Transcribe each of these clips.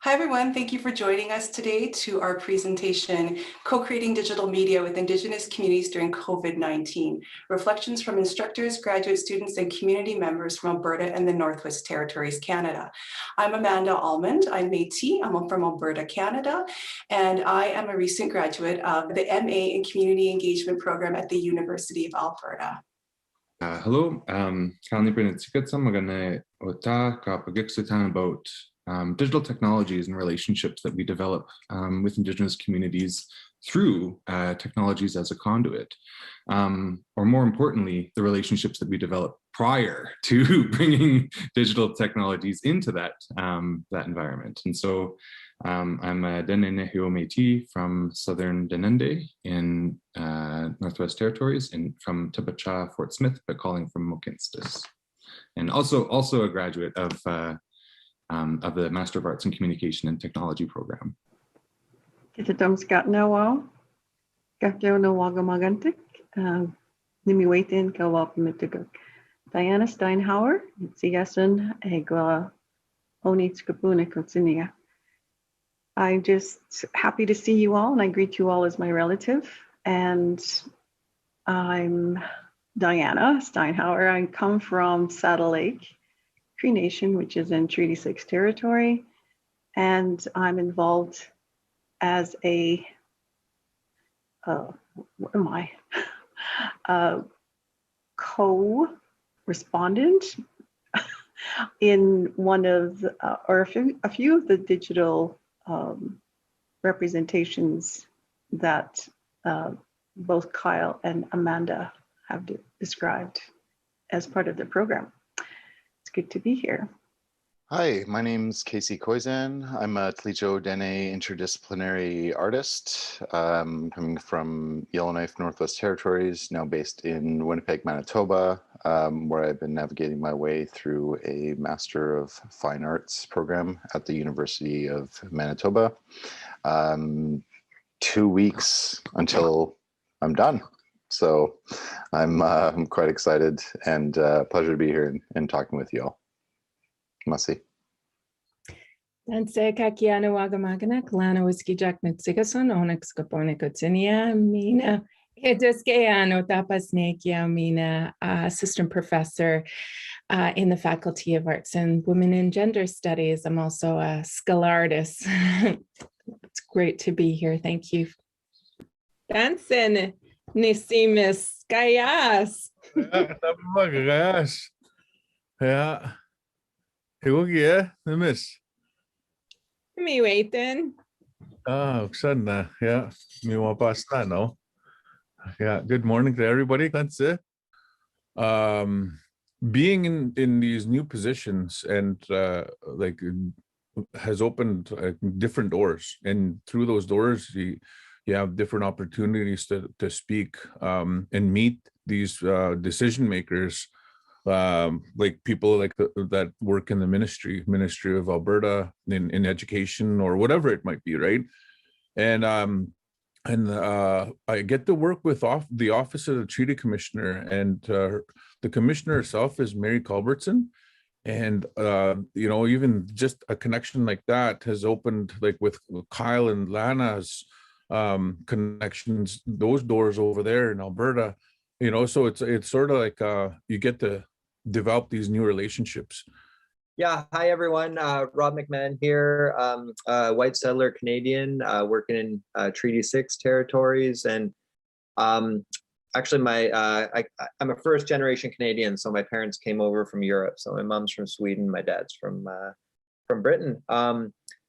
Hi, everyone. Thank you for joining us today to our presentation, Co-Creating Digital Media with Indigenous Communities During COVID-19, Reflections from Instructors, Graduate Students, and Community Members from Alberta and the Northwest Territories, Canada. I'm Amanda Almond. I'm Métis. I'm from Alberta, Canada, and I am a recent graduate of the MA in Community Engagement Program at the University of Alberta. Hello, magana about digital technologies and relationships that we develop with Indigenous communities through technologies as a conduit, or more importantly, the relationships that we develop prior to bringing digital technologies into that environment. And so I'm a Dene Nehio Métis from Southern Denende in Northwest Territories, and from Tabacha, Fort Smith, but calling from Mokinstis, and also a graduate of the Master of Arts in Communication and Technology program. Diana Steinhauer, I'm just happy to see you all, and I greet you all as my relative. And I'm Diana Steinhauer. I come from Saddle Lake Cree Nation, which is in Treaty 6 territory, and I'm involved as a co-respondent in one of the, or a few of the digital representations that both Kyle and Amanda have described as part of the program. It's good to be here. Hi, my name's Koyczan. I'm a Tlicho Dene interdisciplinary artist, coming from Yellowknife, Northwest Territories, now based in Winnipeg, Manitoba, where I've been navigating my way through a Master of Fine Arts program at the University of Manitoba. 2 weeks until I'm done. So I'm quite excited, and pleasure to be here and talking with you all. Masi. Lana Whiskeyjack Mina. Mina, assistant professor in the Faculty of Arts and Women and Gender Studies. I'm also a scholarist. It's great to be here. Thank you. Dancing. Nisimis Gayas. Yeah. Yeah, miss. Me waiting. Oh, Oksana, yeah. Me want pasta, no. Yeah, good morning to everybody. That's it. Being in these new positions and like has opened different doors, and through those doors you have different opportunities to speak and meet these decision makers, like people like that work in the Ministry of Alberta in education or whatever it might be, right? And I get to work with the Office of the Treaty Commissioner, and the Commissioner herself is Mary Culbertson. And you know, even just a connection like that has opened, like with Kyle and Lana's connections, those doors over there in Alberta, you know. So it's sort of like you get to develop these new relationships. Yeah, hi everyone. Rob McMahon here, white settler Canadian, working in Treaty 6 territories, and actually I'm a first generation Canadian, so my parents came over from Europe. So my mom's from Sweden, my dad's from Britain.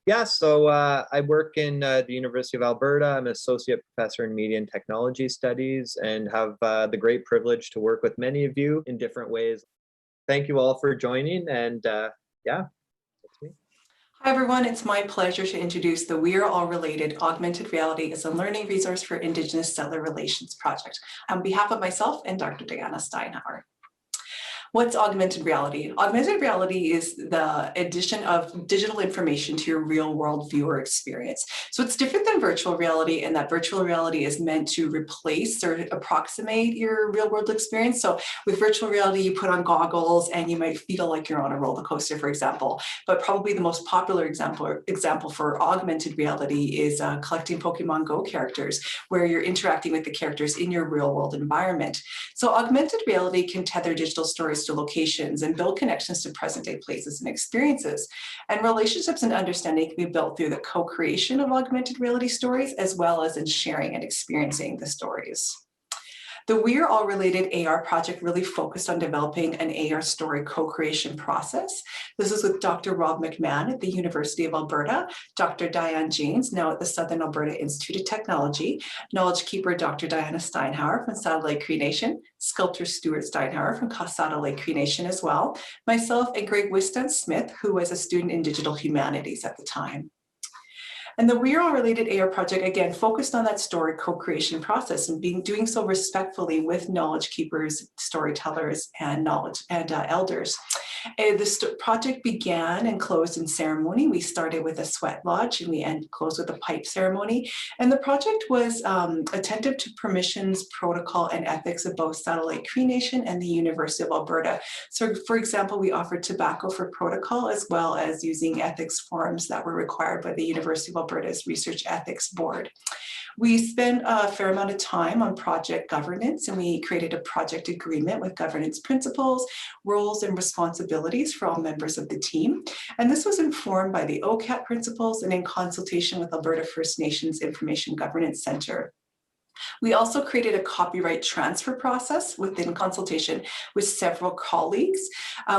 Yeah, so I work in the University of Alberta. I'm an associate professor in media and technology studies, and have the great privilege to work with many of you in different ways. Thank you all for joining, and yeah, that's me. Hi, everyone. It's my pleasure to introduce the We Are All Related Augmented Reality as a Learning Resource for Indigenous Settler Relations project on behalf of myself and Dr. Diana Steinhauer. What's augmented reality? Augmented reality is the addition of digital information to your real world viewer experience. So it's different than virtual reality in that virtual reality is meant to replace or approximate your real world experience. So with virtual reality, you put on goggles and you might feel like you're on a roller coaster, for example. But probably the most popular example for augmented reality is collecting Pokemon Go characters, where you're interacting with the characters in your real world environment. So augmented reality can tether digital stories to locations and build connections to present day places and experiences. And relationships and understanding can be built through the co-creation of augmented reality stories, as well as in sharing and experiencing the stories. The We're All Related AR project really focused on developing an AR story co-creation process. This is with Dr. Rob McMahon at the University of Alberta, Dr. Diane Janes, now at the Southern Alberta Institute of Technology, knowledge keeper Dr. Diana Steinhauer from Satellite Cree Nation, sculptor Stuart Steinhauer from Satellite Cree Nation as well, myself and Greg Wiston-Smith, who was a student in digital humanities at the time. And the We're All Related AR project, again, focused on that story co-creation process and doing so respectfully with knowledge keepers, storytellers, and elders. This project began and closed in ceremony. We started with a sweat lodge and we closed with a pipe ceremony. And the project was attentive to permissions, protocol, and ethics of both Satellite Cree Nation and the University of Alberta. So for example, we offered tobacco for protocol, as well as using ethics forums that were required by the University of Alberta's Research Ethics Board. We spent a fair amount of time on project governance, and we created a project agreement with governance principles, roles, and responsibilities for all members of the team. And this was informed by the OCAT principles and in consultation with Alberta First Nations Information Governance Centre. We also created a copyright transfer process within consultation with several colleagues.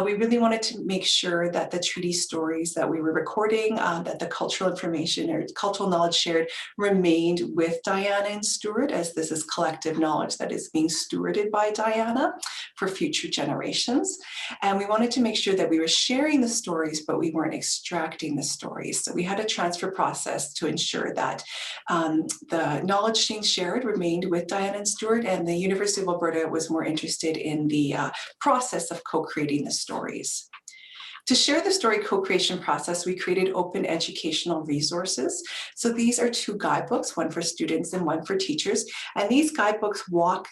We really wanted to make sure that the treaty stories that we were recording, that the cultural information or cultural knowledge shared remained with Diana and Stuart, as this is collective knowledge that is being stewarded by Diana for future generations. And we wanted to make sure that we were sharing the stories, but we weren't extracting the stories. So we had a transfer process to ensure that the knowledge being shared remained with Diana and Stuart, and the University of Alberta was more interested in the process of co-creating the stories. To share the story co-creation process, we created open educational resources. So these are two guidebooks, one for students and one for teachers. And these guidebooks walk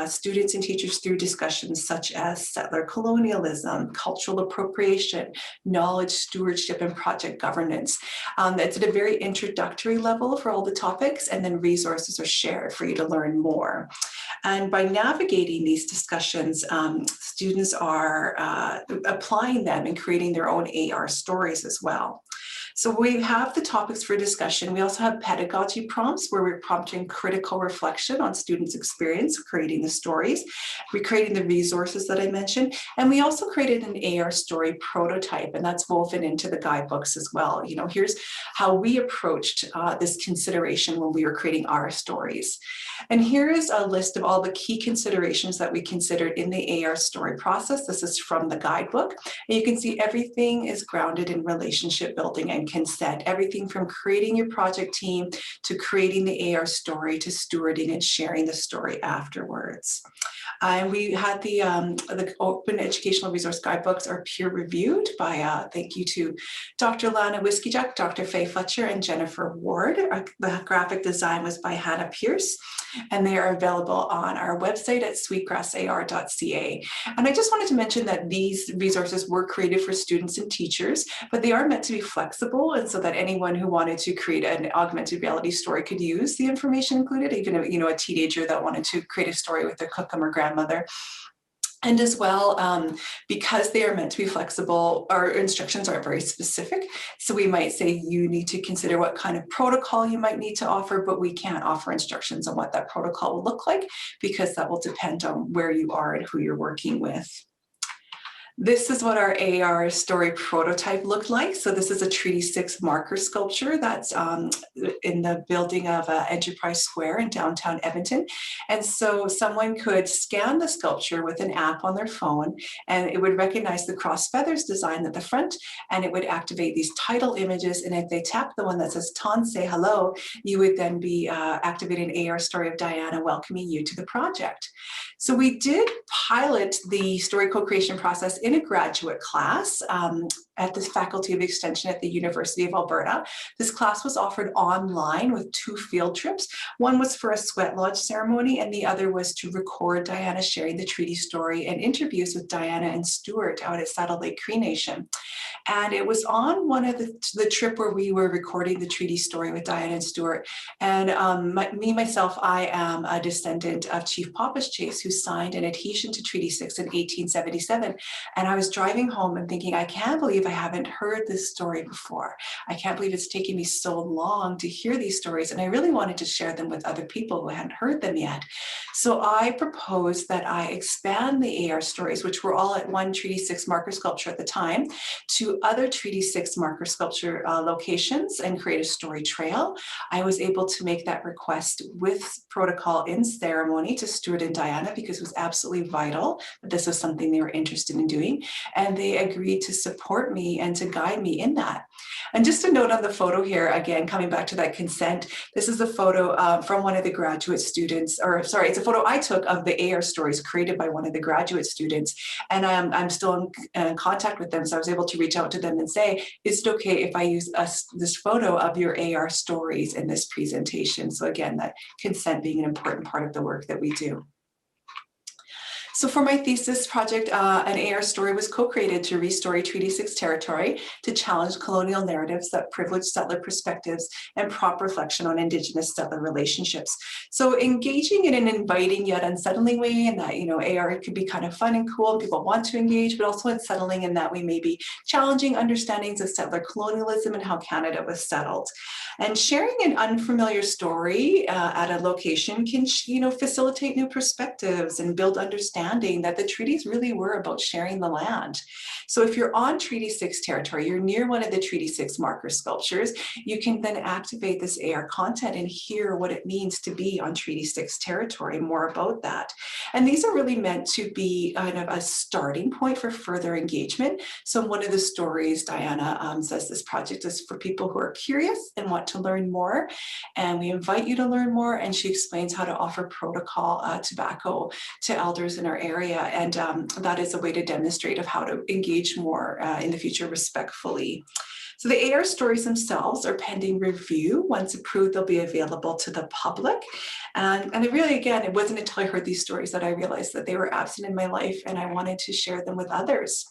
students and teachers through discussions such as settler colonialism, cultural appropriation, knowledge stewardship, and project governance. It's at a very introductory level for all the topics, and then resources are shared for you to learn more. And by navigating these discussions, students are applying them and creating their own AR stories as well. So we have the topics for discussion. We also have pedagogy prompts where we're prompting critical reflection on students' experience creating the stories. We're creating the resources that I mentioned. And we also created an AR story prototype, and that's woven into the guidebooks as well. You know, here's how we approached this consideration when we were creating our stories. And here is a list of all the key considerations that we considered in the AR story process. This is from the guidebook. And you can see everything is grounded in relationship building and consent, everything from creating your project team to creating the AR story to stewarding and sharing the story afterwards. And we had the open educational resource guidebooks are peer reviewed by, thank you to Dr. Lana Whiskeyjack, Dr. Faye Fletcher, and Jennifer Ward. The graphic design was by Hannah Pierce, and they are available on our website at sweetgrassar.ca. And I just wanted to mention that these resources were created for students and teachers, but they are meant to be flexible, and so that anyone who wanted to create an augmented reality story could use the information included, even a teenager that wanted to create a story with their cookum or grandmother. And as well, because they are meant to be flexible, our instructions aren't very specific. So we might say you need to consider what kind of protocol you might need to offer, but we can't offer instructions on what that protocol will look like, because that will depend on where you are and who you're working with. This is what our AR story prototype looked like. So this is a Treaty 6 marker sculpture that's in the building of Enterprise Square in downtown Edmonton. And so someone could scan the sculpture with an app on their phone, and it would recognize the cross feathers design at the front, and it would activate these title images. And if they tap the one that says "Ton say hello," you would then be activating an AR story of Diana welcoming you to the project. So we did pilot the story co-creation process in a graduate class at the Faculty of Extension at the University of Alberta. This class was offered online with 2 field trips. One was for a sweat lodge ceremony, and the other was to record Diana sharing the treaty story and interviews with Diana and Stuart out at Saddle Lake Cree Nation. And it was on one of the trip where we were recording the treaty story with Diana and Stuart. And myself, I am a descendant of Chief Pappas Chase, who signed an adhesion to Treaty 6 in 1877. And I was driving home and thinking, I can't believe I haven't heard this story before. I can't believe it's taken me so long to hear these stories. And I really wanted to share them with other people who hadn't heard them yet. So I proposed that I expand the AR stories, which were all at one Treaty 6 marker sculpture at the time, to other Treaty 6 marker sculpture locations and create a story trail. I was able to make that request with protocol in ceremony to Stuart and Diana, because it was absolutely vital that this was something they were interested in doing. And they agreed to support me and to guide me in that. And just a note on the photo here, again, coming back to that consent, this is a photo from one of the graduate students, or sorry, it's a photo I took of the AR stories created by one of the graduate students. And I'm still in contact with them. So I was able to reach out to them and say, is it okay if I use this photo of your AR stories in this presentation? So again, that consent being an important part of the work that we do. So for my thesis project, an AR story was co-created to restore Treaty 6 territory, to challenge colonial narratives that privilege settler perspectives and prompt reflection on Indigenous settler relationships. So engaging in an inviting yet unsettling way, and that, AR could be kind of fun and cool, and people want to engage, but also unsettling in that we may be challenging understandings of settler colonialism and how Canada was settled. And sharing an unfamiliar story at a location can, facilitate new perspectives and build understanding that the treaties really were about sharing the land. So if you're on Treaty 6 territory, you're near one of the Treaty 6 marker sculptures, you can then activate this AR content and hear what it means to be on Treaty 6 territory, more about that. And these are really meant to be kind of a starting point for further engagement. So one of the stories, Diana says this project is for people who are curious and want to learn more. And we invite you to learn more. And she explains how to offer protocol tobacco to elders in our area. And that is a way to demonstrate of how to engage more in the future respectfully. So the AR stories themselves are pending review. Once approved, they'll be available to the public. And really, again, it wasn't until I heard these stories that I realized that they were absent in my life, and I wanted to share them with others.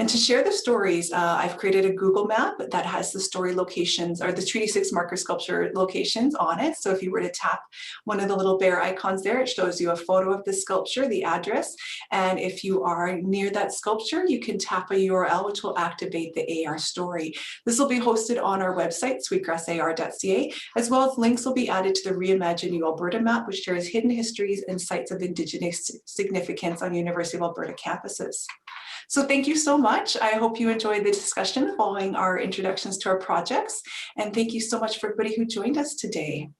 And to share the stories, I've created a Google map that has the story locations, or the Treaty 6 marker sculpture locations on it. So if you were to tap one of the little bear icons there, it shows you a photo of the sculpture, the address. And if you are near that sculpture, you can tap a URL, which will activate the AR story. This will be hosted on our website, sweetgrassar.ca, as well as links will be added to the Reimagine You Alberta map, which shares hidden histories and sites of Indigenous significance on University of Alberta campuses. So thank you so much. I hope you enjoyed the discussion following our introductions to our projects. And thank you so much for everybody who joined us today.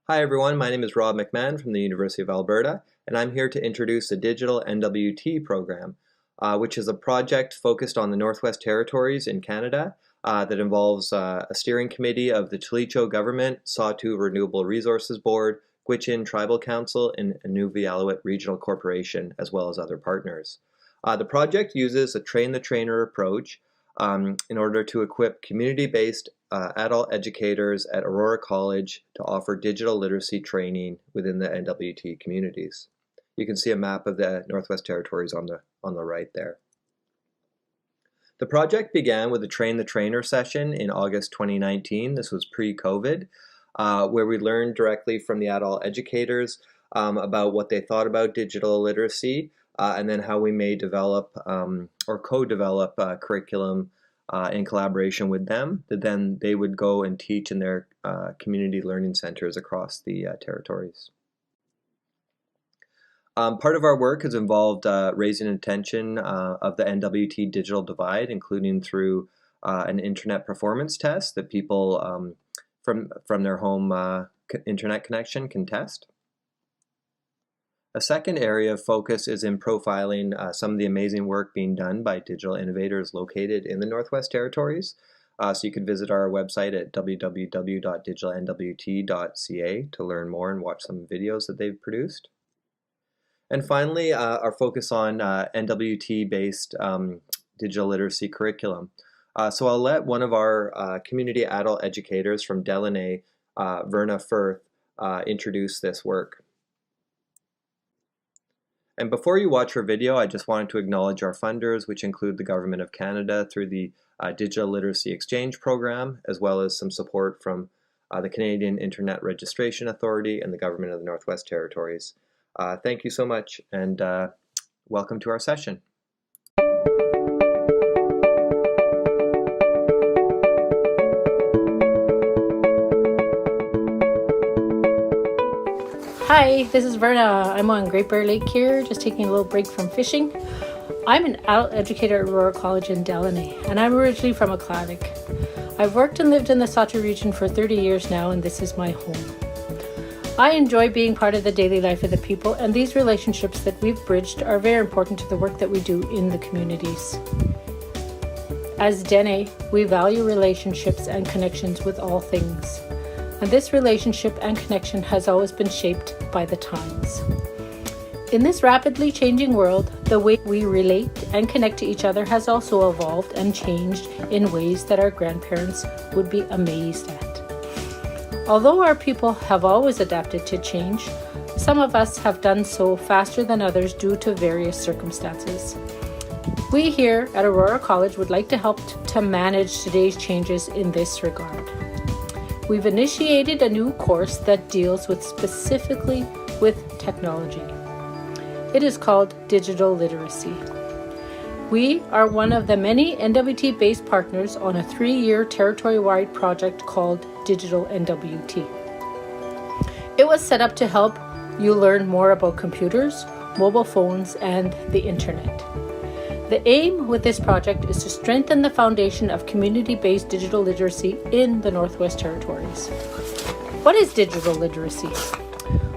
Hi, everyone. My name is Rob McMahon from the University of Alberta, and I'm here to introduce the DigitalNWT program, which is a project focused on the Northwest Territories in Canada that involves a steering committee of the Tlicho Government, Sawtooth Renewable Resources Board, Koyczan Tribal Council, and Inuvialuit Regional Corporation, as well as other partners. The project uses a train-the-trainer approach in order to equip community-based adult educators at Aurora College to offer digital literacy training within the NWT communities. You can see a map of the Northwest Territories on the right there. The project began with a train-the-trainer session in August 2019. This was pre-COVID, where we learned directly from the adult educators about what they thought about digital literacy, and then how we may develop or co-develop curriculum in collaboration with them, that then they would go and teach in their community learning centers across the territories. Part of our work has involved raising attention of the NWT digital divide, including through an internet performance test that people from their home internet connection can test. A second area of focus is in profiling some of the amazing work being done by digital innovators located in the Northwest Territories. So you can visit our website at www.DigitalNWT.ca to learn more and watch some videos that they've produced. And finally, our focus on NWT-based digital literacy curriculum. So I'll let one of our community adult educators from Delaunay, Verna Firth, introduce this work. And before you watch her video, I just wanted to acknowledge our funders, which include the Government of Canada through the Digital Literacy Exchange Program, as well as some support from the Canadian Internet Registration Authority and the Government of the Northwest Territories. Thank you so much, and welcome to our session. Hi, this is Verna. I'm on Great Bear Lake here, just taking a little break from fishing. I'm an adult educator at Aurora College in Delaunay, and I'm originally from Aklavik. I've worked and lived in the Sautee region for 30 years now, and this is my home. I enjoy being part of the daily life of the people, and these relationships that we've bridged are very important to the work that we do in the communities. As Dene, we value relationships and connections with all things. And this relationship and connection has always been shaped by the times. In this rapidly changing world, the way we relate and connect to each other has also evolved and changed in ways that our grandparents would be amazed at. Although our people have always adapted to change, some of us have done so faster than others due to various circumstances. We here at Aurora College would like to help to manage today's changes in this regard. We've initiated a new course that deals specifically with technology. It is called Digital Literacy. We are one of the many NWT-based partners on a 3-year territory-wide project called DigitalNWT. It was set up to help you learn more about computers, mobile phones, and the internet. The aim with this project is to strengthen the foundation of community-based digital literacy in the Northwest Territories. What is digital literacy?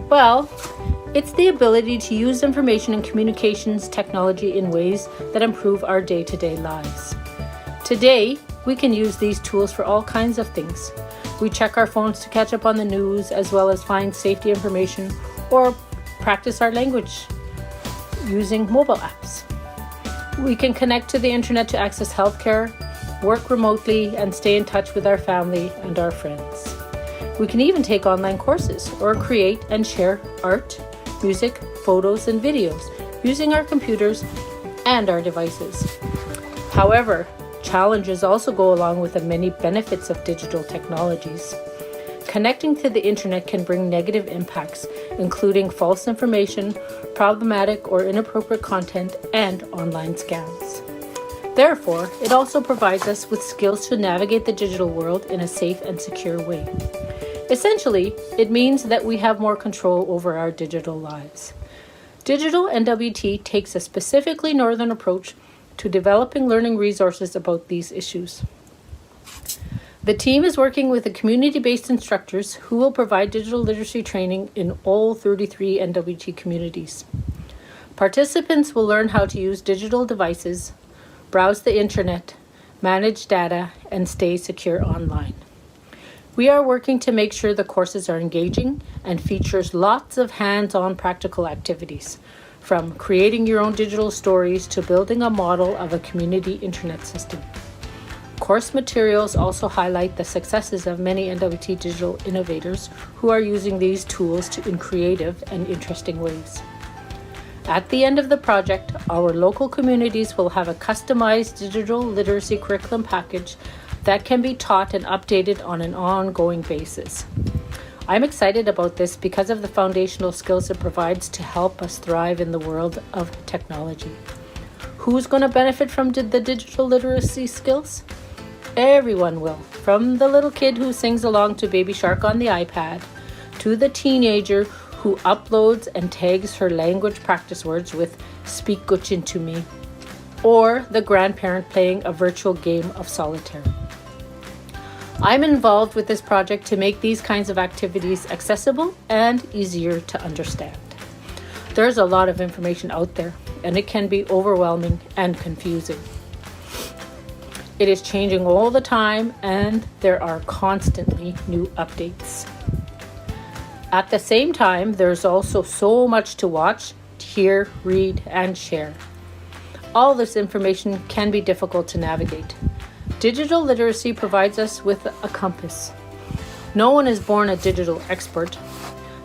Well, it's the ability to use information and communications technology in ways that improve our day-to-day lives. Today, we can use these tools for all kinds of things. We check our phones to catch up on the news, as well as find safety information or practice our language using mobile apps. We can connect to the internet to access healthcare, work remotely, and stay in touch with our family and our friends. We can even take online courses or create and share art, music, photos, and videos using our computers and our devices. However, challenges also go along with the many benefits of digital technologies. Connecting to the internet can bring negative impacts, including false information, problematic or inappropriate content, and online scams. Therefore, it also provides us with skills to navigate the digital world in a safe and secure way. Essentially, it means that we have more control over our digital lives. DigitalNWT takes a specifically northern approach to developing learning resources about these issues. The team is working with the community-based instructors who will provide digital literacy training in all 33 NWT communities. Participants will learn how to use digital devices, browse the internet, manage data, and stay secure online. We are working to make sure the courses are engaging and features lots of hands-on practical activities, from creating your own digital stories to building a model of a community internet system. Course materials also highlight the successes of many NWT digital innovators who are using these tools in creative and interesting ways. At the end of the project, our local communities will have a customized digital literacy curriculum package that can be taught and updated on an ongoing basis. I'm excited about this because of the foundational skills it provides to help us thrive in the world of technology. Who's going to benefit from the digital literacy skills? Everyone will, from the little kid who sings along to Baby Shark on the iPad, to the teenager who uploads and tags her language practice words with "Speak Koyczan to me," or the grandparent playing a virtual game of solitaire. I'm involved with this project to make these kinds of activities accessible and easier to understand. There's a lot of information out there, and it can be overwhelming and confusing. It is changing all the time, and there are constantly new updates. At the same time, there's also so much to watch, hear, read, and share. All this information can be difficult to navigate. Digital literacy provides us with a compass. No one is born a digital expert.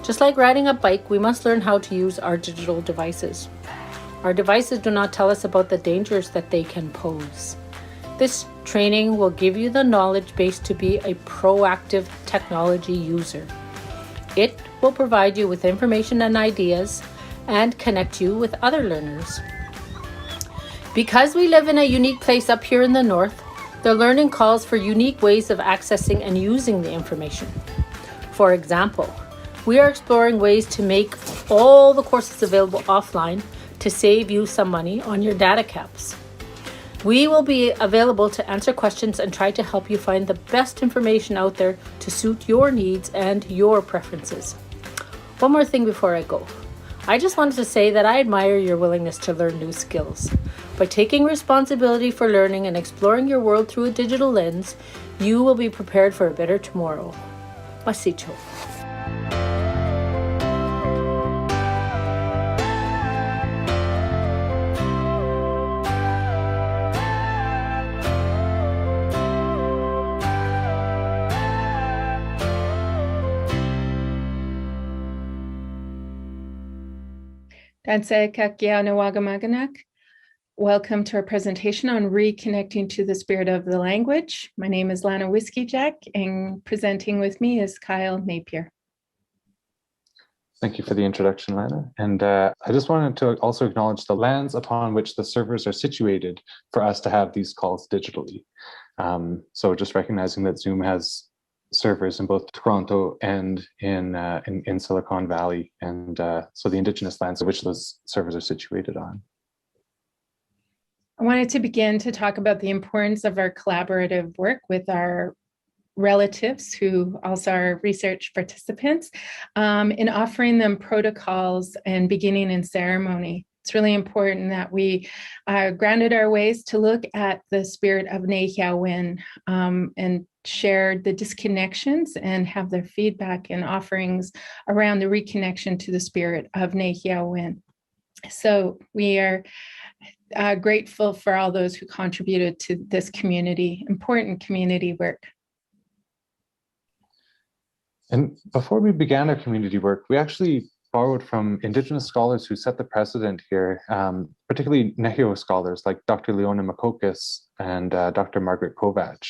Just like riding a bike, we must learn how to use our digital devices. Our devices do not tell us about the dangers that they can pose. This training will give you the knowledge base to be a proactive technology user. It will provide you with information and ideas and connect you with other learners. Because we live in a unique place up here in the north, the learning calls for unique ways of accessing and using the information. For example, we are exploring ways to make all the courses available offline to save you some money on your data caps. We will be available to answer questions and try to help you find the best information out there to suit your needs and your preferences. One more thing before I go. I just wanted to say that I admire your willingness to learn new skills. By taking responsibility for learning and exploring your world through a digital lens, you will be prepared for a better tomorrow. Masicho. Welcome to our presentation on reconnecting to the spirit of the language. My name is Lana Whiskeyjack, and presenting with me is Kyle Napier. Thank you for the introduction, Lana. And I just wanted to also acknowledge the lands upon which the servers are situated for us to have these calls digitally. So just recognizing that Zoom has servers in both Toronto and in Silicon Valley, and so the Indigenous lands of which those servers are situated on. I wanted to begin to talk about the importance of our collaborative work with our relatives who also are research participants in offering them protocols and beginning in ceremony. It's really important that we grounded our ways to look at the spirit of Nahiawin and share the disconnections and have their feedback and offerings around the reconnection to the spirit of Nahiawin. So we are grateful for all those who contributed to this community, important community work. And before we began our community work, we actually borrowed from Indigenous scholars who set the precedent here, particularly Nehio scholars like Dr. Leona Makokis and Dr. Margaret Kovac.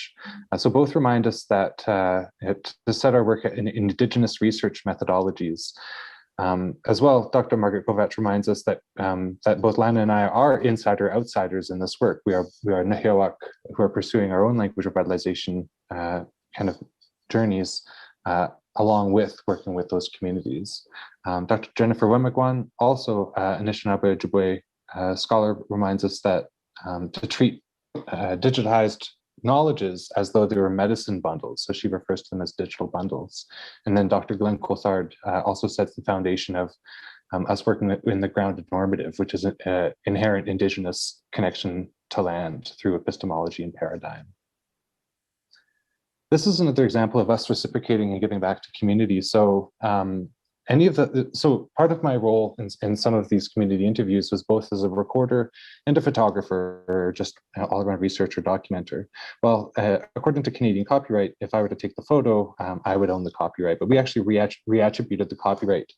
So both remind us that to set our work in Indigenous research methodologies. As well, Dr. Margaret Kovac reminds us that that both Lana and I are insider-outsiders in this work. We are Nehiyawak who are pursuing our own language revitalization kind of journeys along with working with those communities. Dr. Jennifer Wemigwan, also Anishinaabe Ojibwe scholar, reminds us that to treat digitized knowledges as though they were medicine bundles. So she refers to them as digital bundles. And then Dr. Glenn Coulthard also sets the foundation of us working in the grounded normative, which is an inherent Indigenous connection to land through epistemology and paradigm. This is another example of us reciprocating and giving back to community. So so part of my role in some of these community interviews was both as a recorder and a photographer, or just all around researcher, documenter. Well, according to Canadian copyright, if I were to take the photo, I would own the copyright, but we actually reattributed the copyright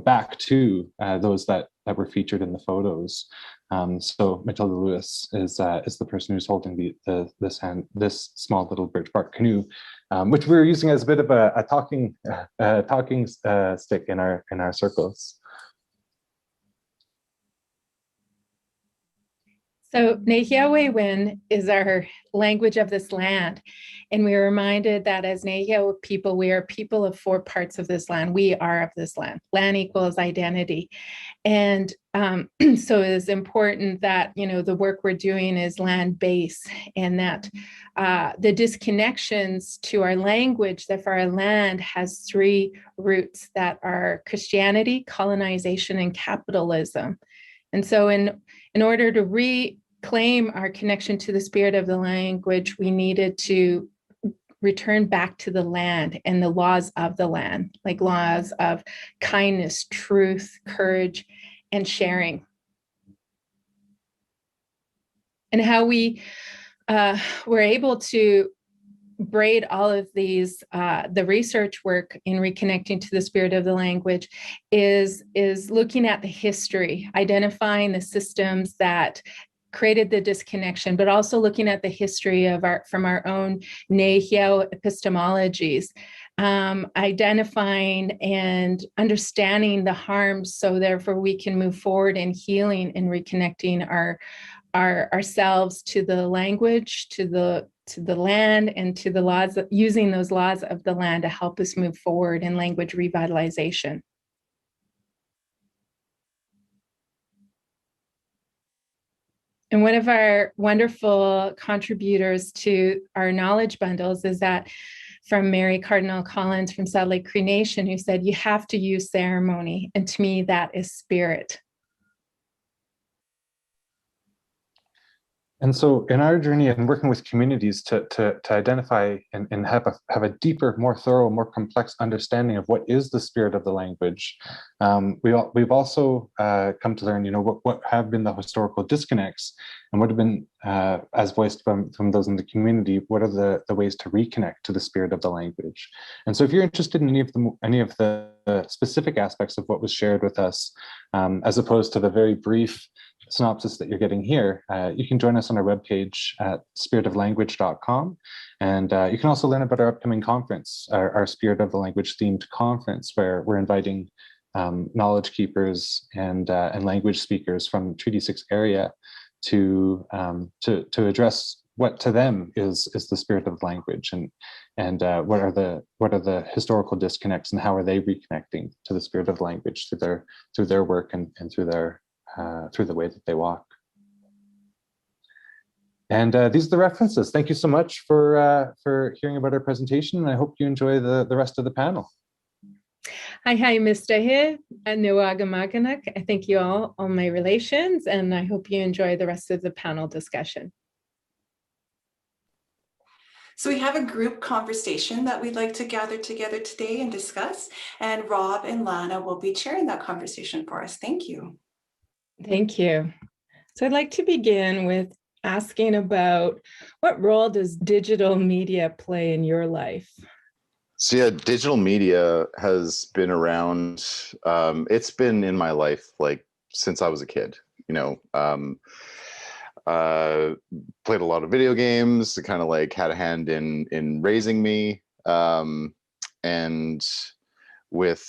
back to those that were featured in the photos. So Matilda Lewis is the person who's holding this small little birch bark canoe, which we were using as a bit of a talking stick in our circles. So Nehiyawewen is our language of this land. And we are reminded that as Nehiyawe people, we are people of 4 parts of this land. We are of this land. Land equals identity. And so it is important that, you know, the work we're doing is land-based, and that the disconnections to our language, that for our land has 3 roots that are Christianity, colonization, and capitalism. And so in order to reclaim our connection to the spirit of the language, we needed to return back to the land and the laws of the land, like laws of kindness, truth, courage, and sharing. And how we were able to braid all of these, the research work in reconnecting to the spirit of the language is looking at the history, identifying the systems that created the disconnection, but also looking at the history of from our own Nehiyawe epistemologies, identifying and understanding the harms, so therefore we can move forward in healing and reconnecting ourselves to the language, to the land, and to the laws, using those laws of the land to help us move forward in language revitalization. And one of our wonderful contributors to our knowledge bundles is that from Mary Cardinal Collins from Saddle Lake Cree Nation, who said, you have to use ceremony. And to me, that is spirit. And so in our journey and working with communities to identify and have a deeper, more thorough, more complex understanding of what is the spirit of the language, we've also come to learn, you know, what have been the historical disconnects, and what have been, as voiced from those in the community, what are the ways to reconnect to the spirit of the language. And so if you're interested in any of the specific aspects of what was shared with us, as opposed to the very brief synopsis that you're getting here, you can join us on our webpage at spiritoflanguage.com. And you can also learn about our upcoming conference, our Spirit of the Language themed conference, where we're inviting knowledge keepers and language speakers from the Treaty 6 area to address what to them is the spirit of language, and what are the historical disconnects, and how are they reconnecting to the spirit of language through their work and through the way that they walk. And these are the references. Thank you so much for hearing about our presentation, and I hope you enjoy the rest of the panel. Hi, Mr. Here, and Nuagamaganak. I thank you all my relations, and I hope you enjoy the rest of the panel discussion. So we have a group conversation that we'd like to gather together today and discuss, and Rob and Lana will be chairing that conversation for us. Thank you. Thank you. So I'd like to begin with asking about, what role does digital media play in your life? So yeah, digital media has been around. It's been in my life like since I was a kid. You know, played a lot of video games. It kind of like had a hand in raising me, and with,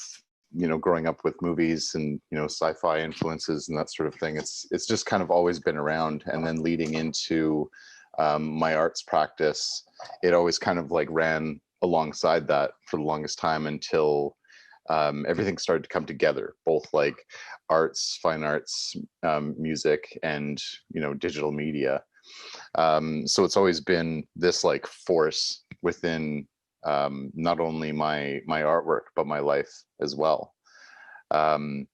you know, growing up with movies and, you know, sci-fi influences and that sort of thing. It's just kind of always been around. And then leading into my arts practice, it always kind of like ran alongside that for the longest time until everything started to come together, both like arts, fine arts, music, and, you know, digital media. So it's always been this like force within not only my artwork, but my life as well. And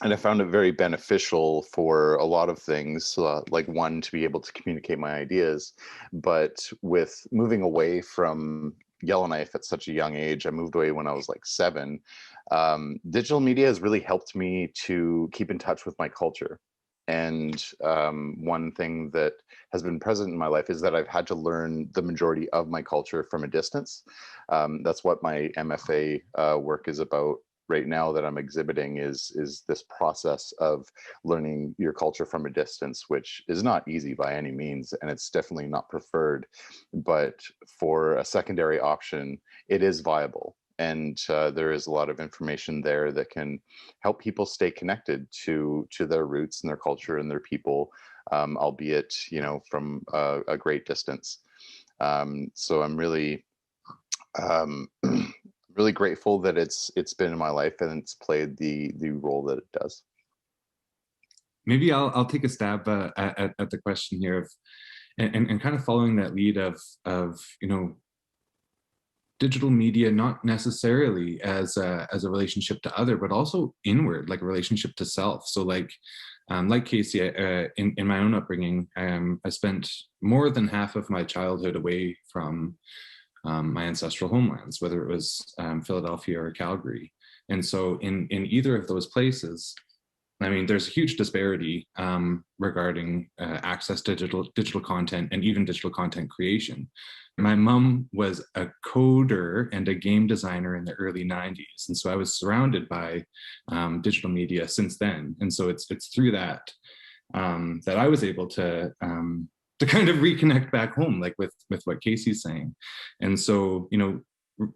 I found it very beneficial for a lot of things, like one, to be able to communicate my ideas, but with moving away from Yellowknife at such a young age, I moved away when I was like 7. Digital media has really helped me to keep in touch with my culture. And one thing that has been present in my life is that I've had to learn the majority of my culture from a distance. That's what my MFA work is about right now that I'm exhibiting, is this process of learning your culture from a distance, which is not easy by any means, and it's definitely not preferred. But for a secondary option, it is viable. And there is a lot of information there that can help people stay connected to their roots and their culture and their people, albeit, from a great distance. So I'm really, really grateful that it's been in my life and it's played the role that it does. Maybe I'll take a stab at the question here of, and kind of following that lead of digital media, not necessarily as a relationship to other, but also inward, like a relationship to self. So like Casey, in my own upbringing, I spent more than half of my childhood away from my ancestral homelands, whether it was Philadelphia or Calgary. And so in either of those places, I mean, there's a huge disparity regarding access to digital content and even digital content creation. My mom was a coder and a game designer in the early 90s. And so I was surrounded by digital media since then. And so it's through that that I was able to kind of reconnect back home, like with what Casey's saying. And so,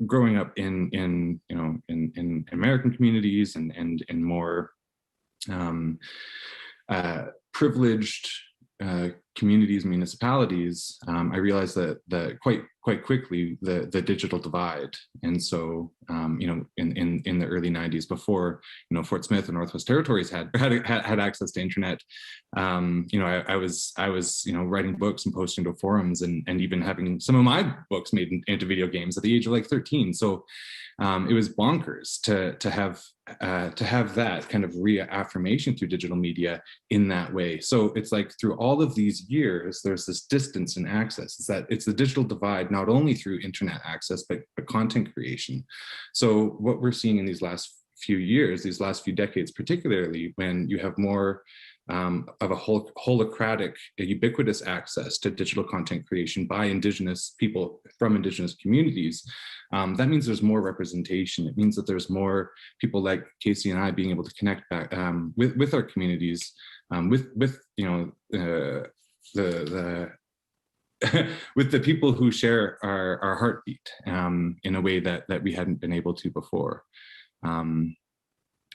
growing up in American communities and more privileged communities, municipalities, I realized that quite quickly the digital divide. And so, in the early 90s, before Fort Smith and Northwest Territories had access to internet, I was writing books and posting to forums and even having some of my books made into video games at the age of like 13. So it was bonkers to have that kind of reaffirmation through digital media in that way. So it's like through all of these years, there's this distance in access. It's the digital divide, not only through internet access, but content creation. So what we're seeing in these last few years, these last few decades, particularly when you have more of a holocratic, ubiquitous access to digital content creation by Indigenous people from Indigenous communities, that means there's more representation. It means that there's more people like Casey and I being able to connect back with our communities, with the with the people who share our heartbeat in a way that we hadn't been able to before.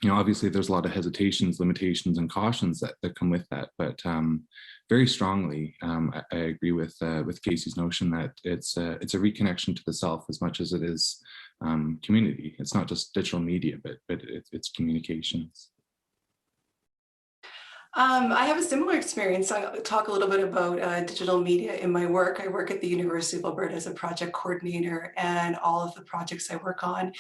Obviously there's a lot of hesitations, limitations, and cautions that come with that, but very strongly, I agree with Casey's notion that it's a reconnection to the self as much as it is community. It's not just digital media, but it's communications. I have a similar experience. I'll talk a little bit about digital media in my work. I work at the University of Alberta as a project coordinator, and all of the projects I work on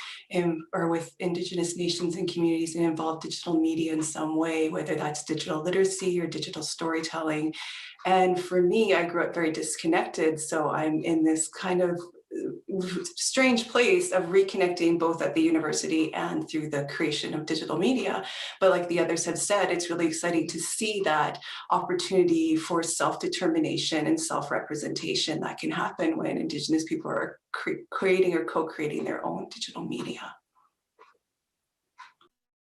are with Indigenous nations and communities and involve digital media in some way, whether that's digital literacy or digital storytelling. And for me, I grew up very disconnected. So I'm in this kind of strange place of reconnecting both at the university and through the creation of digital media. But like the others have said, it's really exciting to see that opportunity for self-determination and self-representation that can happen when Indigenous people are creating or co-creating their own digital media.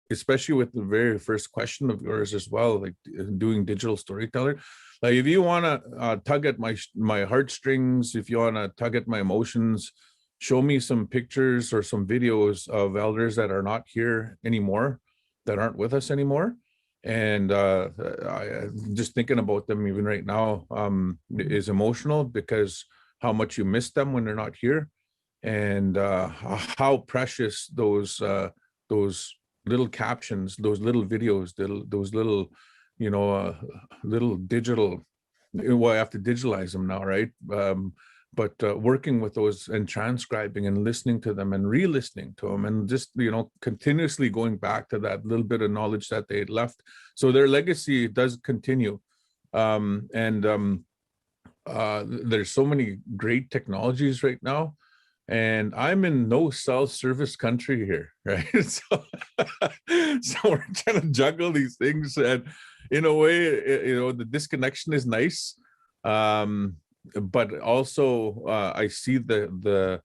Especially with the very first question of yours as well, like doing digital storyteller. Like if you want to tug at my heartstrings, if you want to tug at my emotions, show me some pictures or some videos of elders that are not here anymore, that aren't with us anymore. And just thinking about them even right now is emotional, because how much you miss them when they're not here, and how precious those little captions, those little videos, those little, little digital, well, I have to digitalize them now, right? But working with those and transcribing and listening to them and re-listening to them, and just, continuously going back to that little bit of knowledge that they had left. So their legacy does continue. There's so many great technologies right now. And I'm in no self-service country here, right? So we're trying to juggle these things, and in a way, the disconnection is nice, but also I see the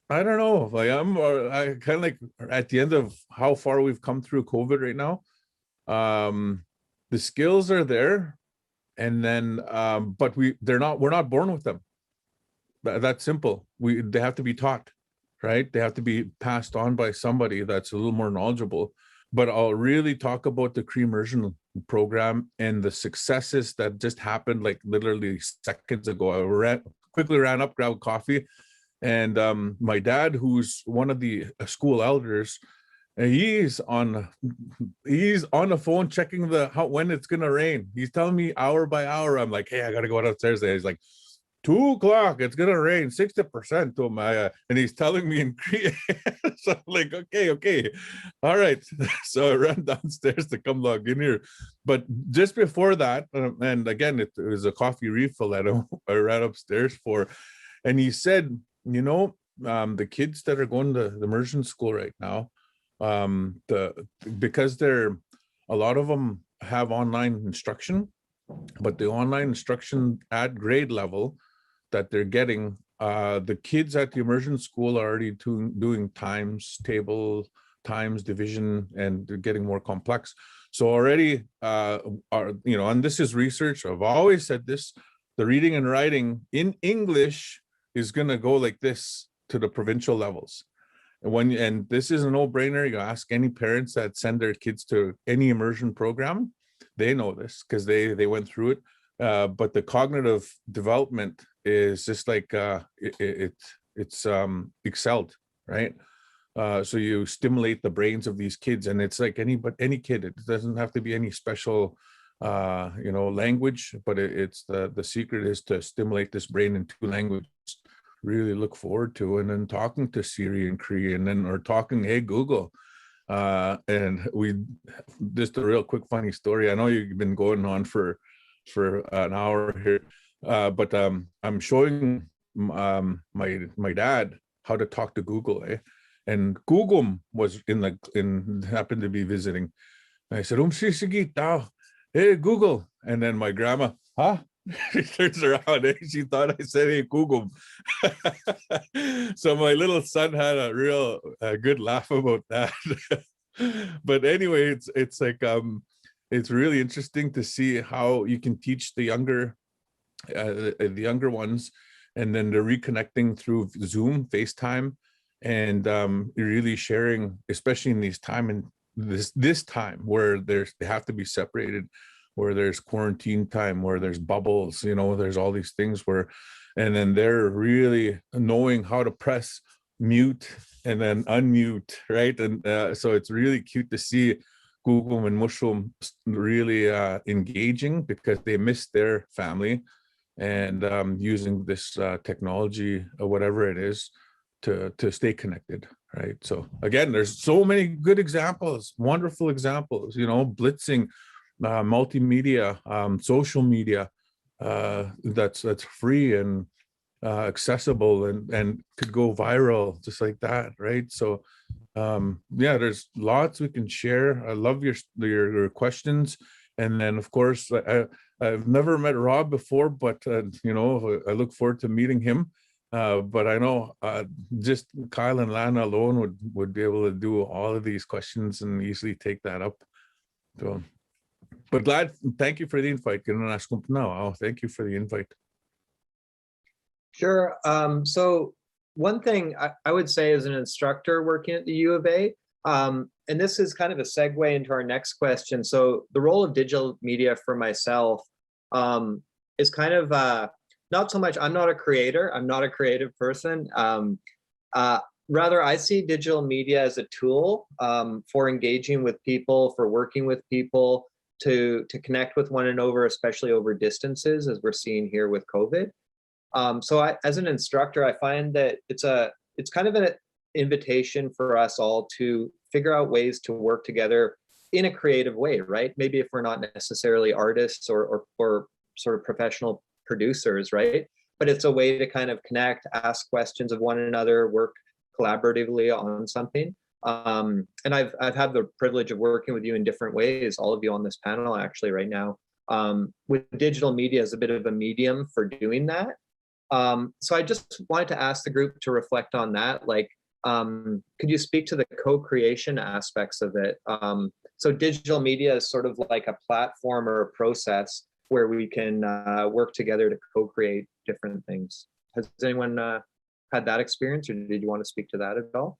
I don't know, like I kind of like at the end of how far we've come through COVID right now. The skills are there, and then but we're not born with them. That's simple. They have to be taught, right? They have to be passed on by somebody that's a little more knowledgeable. But I'll really talk about the program and the successes that just happened like literally seconds ago. I quickly ran up, grabbed coffee, and my dad, who's one of the school elders, he's on the phone checking when it's gonna rain. He's telling me hour by hour. I'm like, hey, I gotta go out upstairs. He's like, 2 o'clock, it's gonna rain 60% to Maya, and he's telling me in Korean. So I'm like, okay, all right. So I ran downstairs to come log in here. But just before that, and again, it was a coffee refill that I ran upstairs for, and he said, the kids that are going to the immersion school right now, because a lot of them have online instruction, but the online instruction at grade level that they're getting, the kids at the immersion school are already doing times table, times division, and they're getting more complex. So already, and this is research, I've always said this, the reading and writing in English is gonna go like this to the provincial levels. And this is a no-brainer. You ask any parents that send their kids to any immersion program, they know this because they went through it. But the cognitive development is just like it's excelled, right? So you stimulate the brains of these kids, and it's like any kid. It doesn't have to be any special language, but it's the secret is to stimulate this brain in 2 languages. Really look forward to, and then talking to Siri in Korean, or talking, hey Google. And just a real quick funny story. I know you've been going on for an hour here, but I'm showing my dad how to talk to Google, and Google was happened to be visiting. And I said, hey Google, and then my grandma, huh? She turns around, she thought I said, hey Google. So my little son had a real good laugh about that. But anyway, it's like it's really interesting to see how you can teach the younger ones, and then they're reconnecting through Zoom, FaceTime, and really sharing, especially in this time where they have to be separated, where there's quarantine time, where there's bubbles, there's all these things and then they're really knowing how to press mute and then unmute, right? And so it's really cute to see Google and Mushroom really engaging, because they miss their family, and using this technology or whatever it is to stay connected, right? So again, there's so many good examples, wonderful examples, blitzing, multimedia, social media, that's free and accessible and could go viral just like that, right? So yeah, there's lots we can share. I love your questions. And then of course, I've never met Rob before, but I look forward to meeting him. But I know just Kyle and Lana alone would be able to do all of these questions and easily take that up. So, but thank you for the invite. Thank you for the invite. Sure. So one thing I would say as an instructor working at the U of A, and this is kind of a segue into our next question. So the role of digital media for myself is kind of not so much, I'm not a creator, I'm not a creative person. Rather, I see digital media as a tool for engaging with people, for working with people, to connect with one another, especially over distances, as we're seeing here with COVID. So as an instructor, I find that it's kind of an invitation for us all to figure out ways to work together in a creative way, right? Maybe if we're not necessarily artists or sort of professional producers, right? But it's a way to kind of connect, ask questions of one another, work collaboratively on something. And I've had the privilege of working with you in different ways, all of you on this panel actually right now, with digital media as a bit of a medium for doing that. So I just wanted to ask the group to reflect on that. Like, could you speak to the co-creation aspects of it? So digital media is sort of like a platform or a process where we can work together to co-create different things. Has anyone had that experience, or did you want to speak to that at all?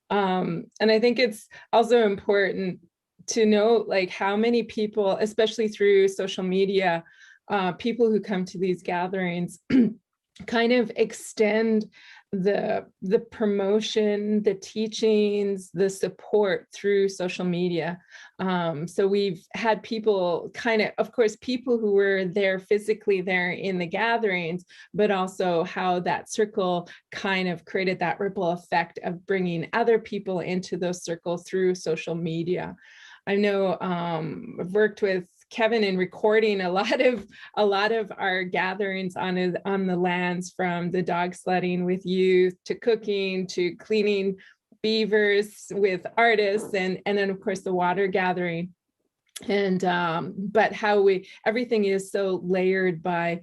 And I think it's also important to know like how many people, especially through social media, people who come to these gatherings kind of extend the promotion, the teachings, the support through social media. So we've had people of course, people who were there physically there in the gatherings, but also how that circle kind of created that ripple effect of bringing other people into those circles through social media. I know I've worked with Kevin in recording a lot of our gatherings on the lands, from the dog sledding with youth to cooking to cleaning beavers with artists, and then of course the water gathering. And but how everything is so layered by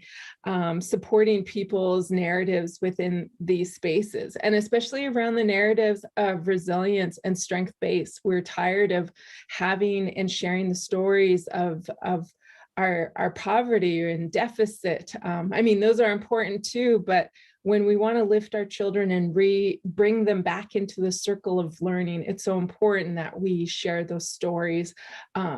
supporting people's narratives within these spaces, and especially around the narratives of resilience and strength-based. We're tired of having and sharing the stories of our poverty and deficit. I mean, those are important too, but when we want to lift our children and bring them back into the circle of learning, it's so important that we share those stories,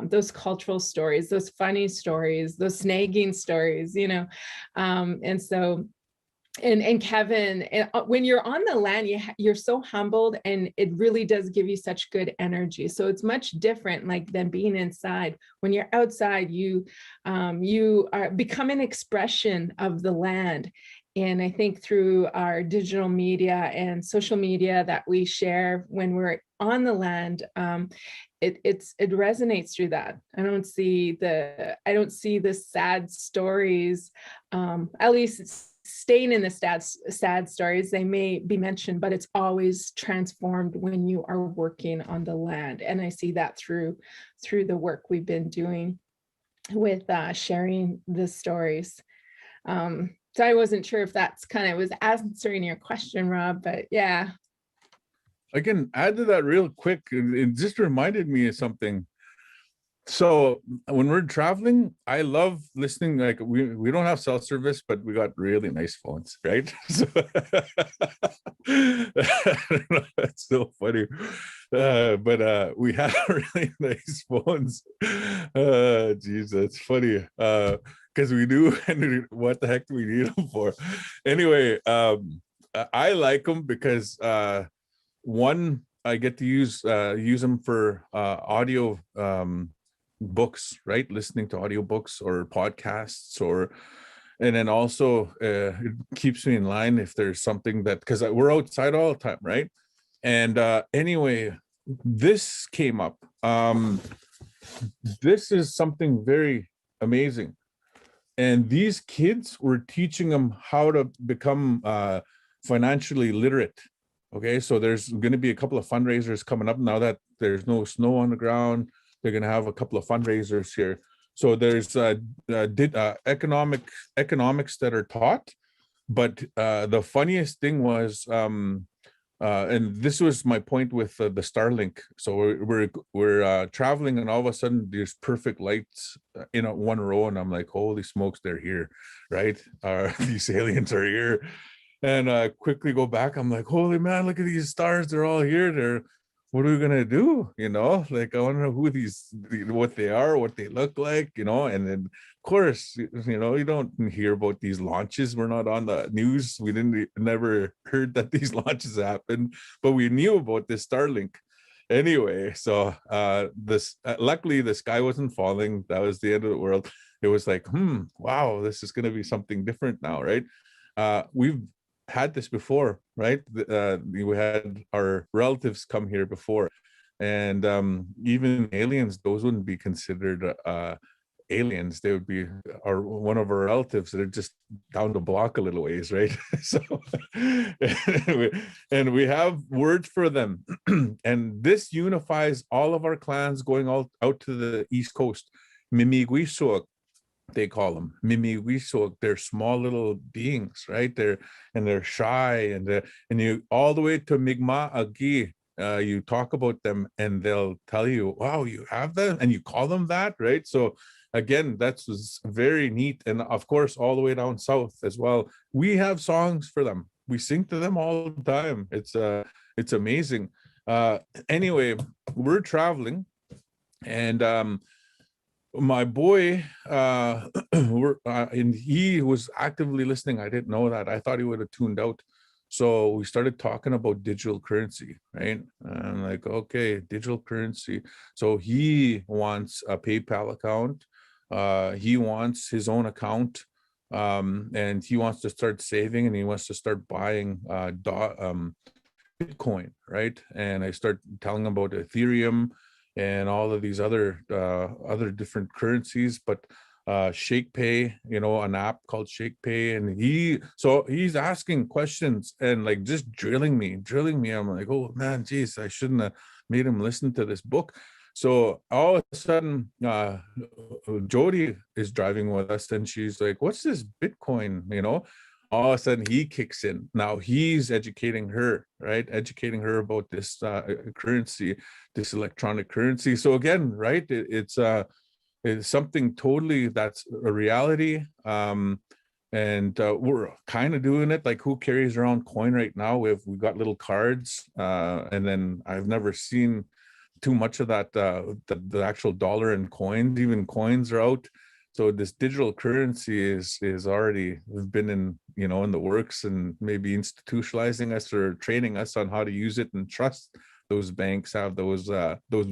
those cultural stories, those funny stories, those snagging stories, you know. And so, and Kevin, when you're on the land, you're so humbled, and it really does give you such good energy. So it's much different like than being inside. When you're outside, you become an expression of the land. And I think through our digital media and social media that we share when we're on the land, it resonates through that. I don't see the sad stories, at least it's staying in the sad stories. They may be mentioned, but it's always transformed when you are working on the land. And I see that through the work we've been doing with sharing the stories. So I wasn't sure if that's kind of was answering your question, Rob, but yeah. I can add to that real quick. It just reminded me of something. So when we're traveling, I love listening. Like we don't have cell service, but we got really nice phones, right? So that's so funny. But we have really nice phones. Geez, that's funny. Because we do, and what the heck do we need them for? Anyway, I like them because one, I get to use them for audio books, right? Listening to audiobooks or podcasts, and then also it keeps me in line if there's something that, because we're outside all the time, right? And anyway, this came up. This is something very amazing. And these kids were teaching them how to become financially literate. Okay, so there's going to be a couple of fundraisers coming up now that there's no snow on the ground. They're going to have a couple of fundraisers here. So there's economics that are taught. But the funniest thing was, and this was my point with the Starlink. So we're traveling, and all of a sudden there's perfect lights in one row, and I'm like, holy smokes, they're here, right? These aliens are here. And I quickly go back. I'm like, holy man, look at these stars. They're all here. What are we gonna do? You know, like I want to know what they are, what they look like, you know. And then of course, you know, you don't hear about these launches. We're not on the news. We never heard that these launches happened, but we knew about this Starlink. Anyway, so luckily the sky wasn't falling. That was the end of the world. It was like, wow, this is gonna be something different now, right? We've had this before, right? We had our relatives come here before, and even aliens, those wouldn't be considered aliens. They would be one of our relatives that are just down the block a little ways, right? So and we have words for them. And this unifies all of our clans going out to the East Coast. Mimiguisuak, they call them Mimiguisuak. They're small little beings, right? They're shy, and you all the way to Mi'kmaq Agi. You talk about them and they'll tell you, wow, you have them, and you call them that, right? So again, that's very neat. And of course, all the way down south as well, we have songs for them. We sing to them all the time. It's amazing. Anyway, we're traveling, And my boy, and he was actively listening. I didn't know that. I thought he would have tuned out. So we started talking about digital currency, right? And I'm like, okay, digital currency. So he wants a PayPal account. He wants his own account, and he wants to start saving, and he wants to start buying Bitcoin, right? And I start telling him about Ethereum and all of these other different currencies, but Shake Pay, you know, an app called Shake Pay, and he's asking questions and like just drilling me. I'm like, oh man, geez, I shouldn't have made him listen to this book. So all of a sudden, Jody is driving with us, and she's like, what's this Bitcoin, you know? All of a sudden he kicks in. Now he's educating her, right? Educating her about this currency, this electronic currency. So again, right, it's something totally that's a reality. And we're kind of doing it like, who carries around coin right now? We got little cards, and then I've never seen too much of that, the actual dollar and coins. Even coins are out. So this digital currency is already been in, you know, in the works, and maybe institutionalizing us or training us on how to use it and trust those banks have those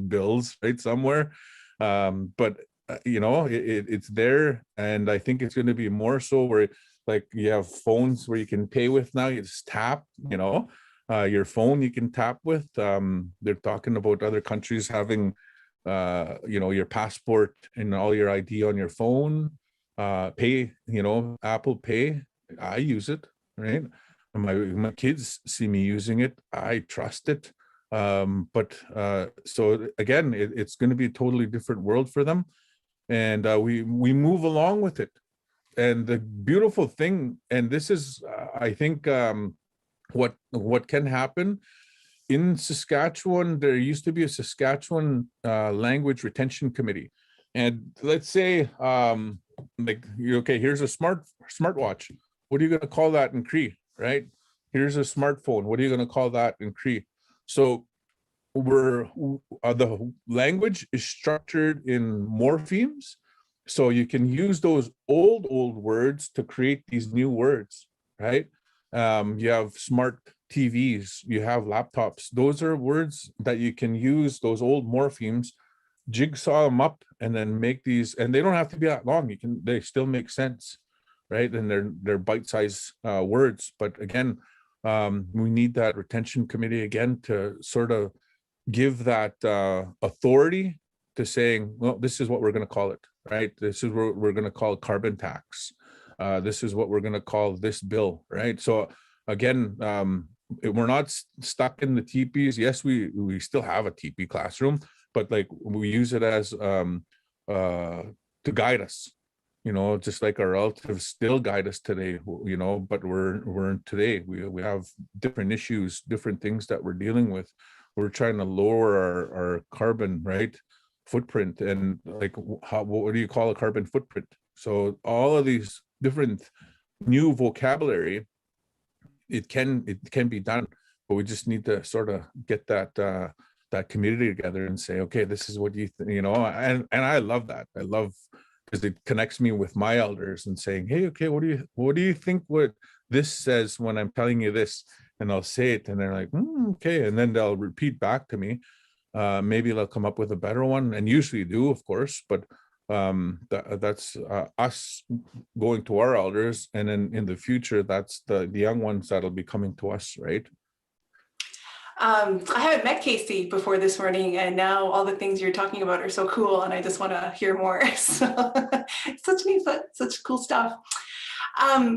bills right somewhere. But you know, it's there, and I think it's going to be more so where like you have phones where you can pay with now. You just tap, you know, your phone you can tap with. They're talking about other countries having you know, your passport and all your ID on your phone. Pay, you know, Apple Pay, I use it, right? My kids see me using it. I trust it. But so again, it's going to be a totally different world for them, and we move along with it. And the beautiful thing, and this is I think what can happen in Saskatchewan, there used to be a Saskatchewan language retention committee. And let's say, like, okay, here's a smartwatch. What are you going to call that in Cree, right? Here's a smartphone. What are you going to call that in Cree? So the language is structured in morphemes. So you can use those old words to create these new words, right? You have smart TVs, you have laptops. Those are words that you can use those old morphemes, jigsaw them up, and then make these, and they don't have to be that long. They still make sense, right? And they're bite-sized words. But again, we need that retention committee again to sort of give that authority to saying, well, this is what we're going to call it, right? This is what we're going to call carbon tax. This is what we're going to call this bill, right? So again, we're not stuck in the teepees. Yes, we still have a teepee classroom, but like we use it as to guide us, you know, just like our relatives still guide us today, you know, but we're today, we have different issues, different things that we're dealing with. We're trying to lower our carbon, right, footprint. And like, what do you call a carbon footprint? So all of these different new vocabulary, it can be done, but we just need to sort of get that community together and say, okay, this is what you know, and I love that. I love, because it connects me with my elders and saying, hey, okay, what do you think what this says when I'm telling you this? And I'll say it, and they're like, okay, and then they'll repeat back to me. Maybe they'll come up with a better one, and usually do, of course, but that's us going to our elders, and then in the future, that's the young ones that'll be coming to us, right? I haven't met Casey before this morning, and now all the things you're talking about are so cool, and I just want to hear more. So such cool stuff.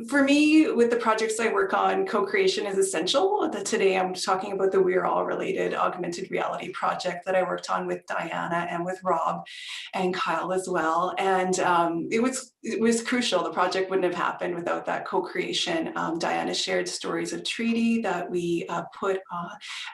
For me, with the projects I work on, co-creation is essential. Today, I'm talking about the We're All Related augmented reality project that I worked on with Diana and with Rob and Kyle as well. And it was crucial. The project wouldn't have happened without that co-creation. Diana shared stories of Treaty that we put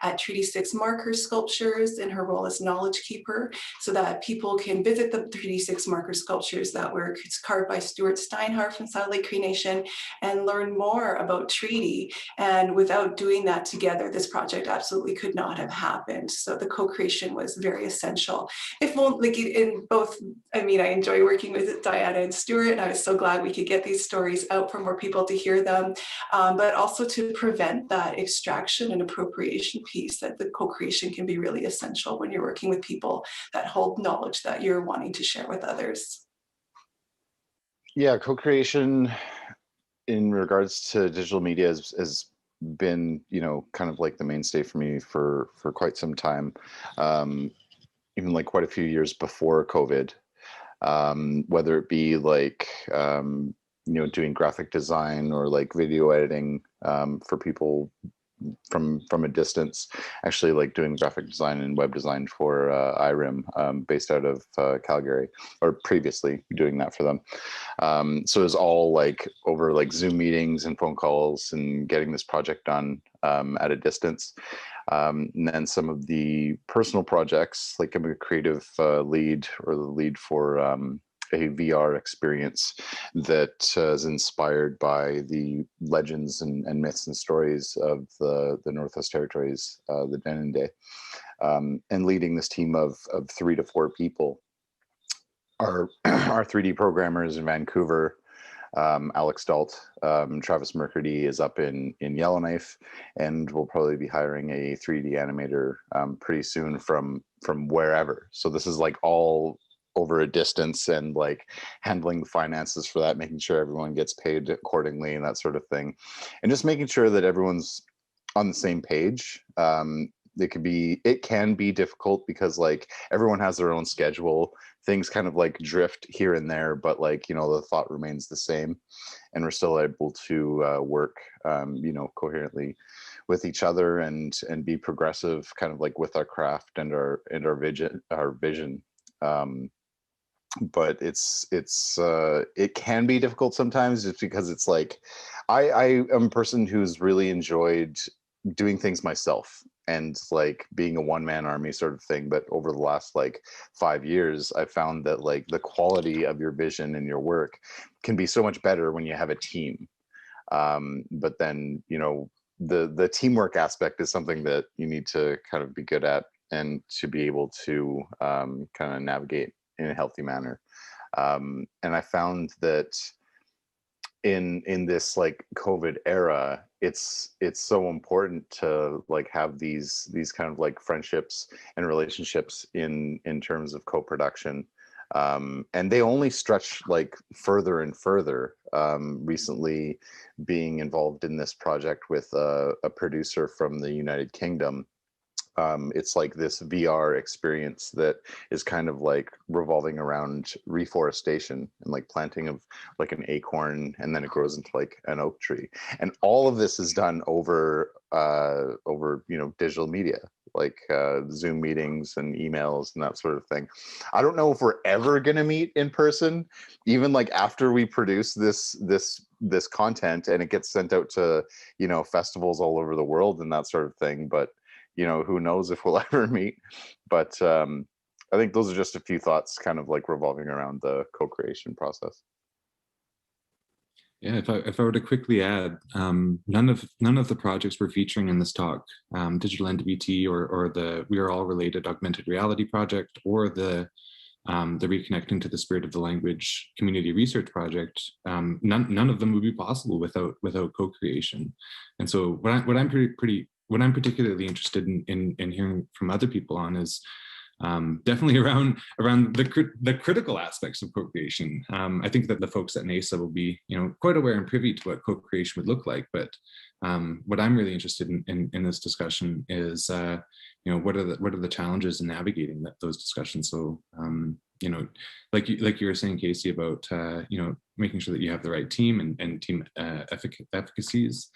at Treaty 6 marker sculptures in her role as knowledge keeper, so that people can visit the Treaty 6 marker sculptures that were carved by Steinhauer from Saddle Lake Cree Nation information and learn more about treaty. And without doing that together, this project absolutely could not have happened. So the co-creation was very essential. If like in both, I mean, I enjoy working with Diana and Stuart, and I was so glad we could get these stories out for more people to hear them, but also to prevent that extraction and appropriation piece, that the co-creation can be really essential when you're working with people that hold knowledge that you're wanting to share with others. Yeah, co-creation in regards to digital media has been, you know, kind of like the mainstay for me for quite some time, even like quite a few years before COVID, whether it be like, you know, doing graphic design or like video editing for people from a distance, actually like doing graphic design and web design for IRIM, based out of Calgary, or previously doing that for them. So it was all like over like Zoom meetings and phone calls and getting this project done at a distance. And then some of the personal projects, like I'm a creative lead, or the lead for a VR experience that is inspired by the legends and myths and stories of the Northwest Territories, the Denendeh, and leading this team of 3 to 4 people. Our 3D programmers in Vancouver, Alex Dalt, Travis Mercredi is up in Yellowknife, and we'll probably be hiring a 3D animator pretty soon from wherever. So this is like all over a distance, and like handling the finances for that, making sure everyone gets paid accordingly and that sort of thing, and just making sure that everyone's on the same page. It can be difficult because like everyone has their own schedule, things kind of like drift here and there, but like, you know, the thought remains the same, and we're still able to work, you know, coherently with each other and be progressive, kind of like with our craft and our vision. But it can be difficult sometimes, just because it's like I am a person who's really enjoyed doing things myself and like being a one-man army sort of thing. But over the last like 5 years, I found that like the quality of your vision and your work can be so much better when you have a team. But then, you know, the teamwork aspect is something that you need to kind of be good at, and to be able to kind of navigate in a healthy manner. And I found that in this like COVID era, it's so important to like have these kind of like friendships and relationships in terms of co-production. And they only stretch like further and further. Recently being involved in this project with a producer from the United Kingdom. It's like this VR experience that is kind of like revolving around reforestation and like planting of like an acorn, and then it grows into like an oak tree. And all of this is done over you know, digital media, like Zoom meetings and emails and that sort of thing. I don't know if we're ever gonna meet in person, even like after we produce this content and it gets sent out to, you know, festivals all over the world and that sort of thing. But you know, who knows if we'll ever meet. But I think those are just a few thoughts kind of like revolving around the co-creation process. Yeah, if I were to quickly add, none of the projects we're featuring in this talk, DigitalNWT or the We Are All Related Augmented Reality project, or the Reconnecting to the Spirit of the Language Community Research project, none of them would be possible without co-creation. And so what I'm particularly interested in hearing from other people on is definitely around the critical aspects of co-creation. I think that the folks at NAISA will be, you know, quite aware and privy to what co-creation would look like. But what I'm really interested in this discussion is, you know, what are the challenges in navigating those discussions? So, you know, like you were saying, Casey, about you know, making sure that you have the right team and team efficacies.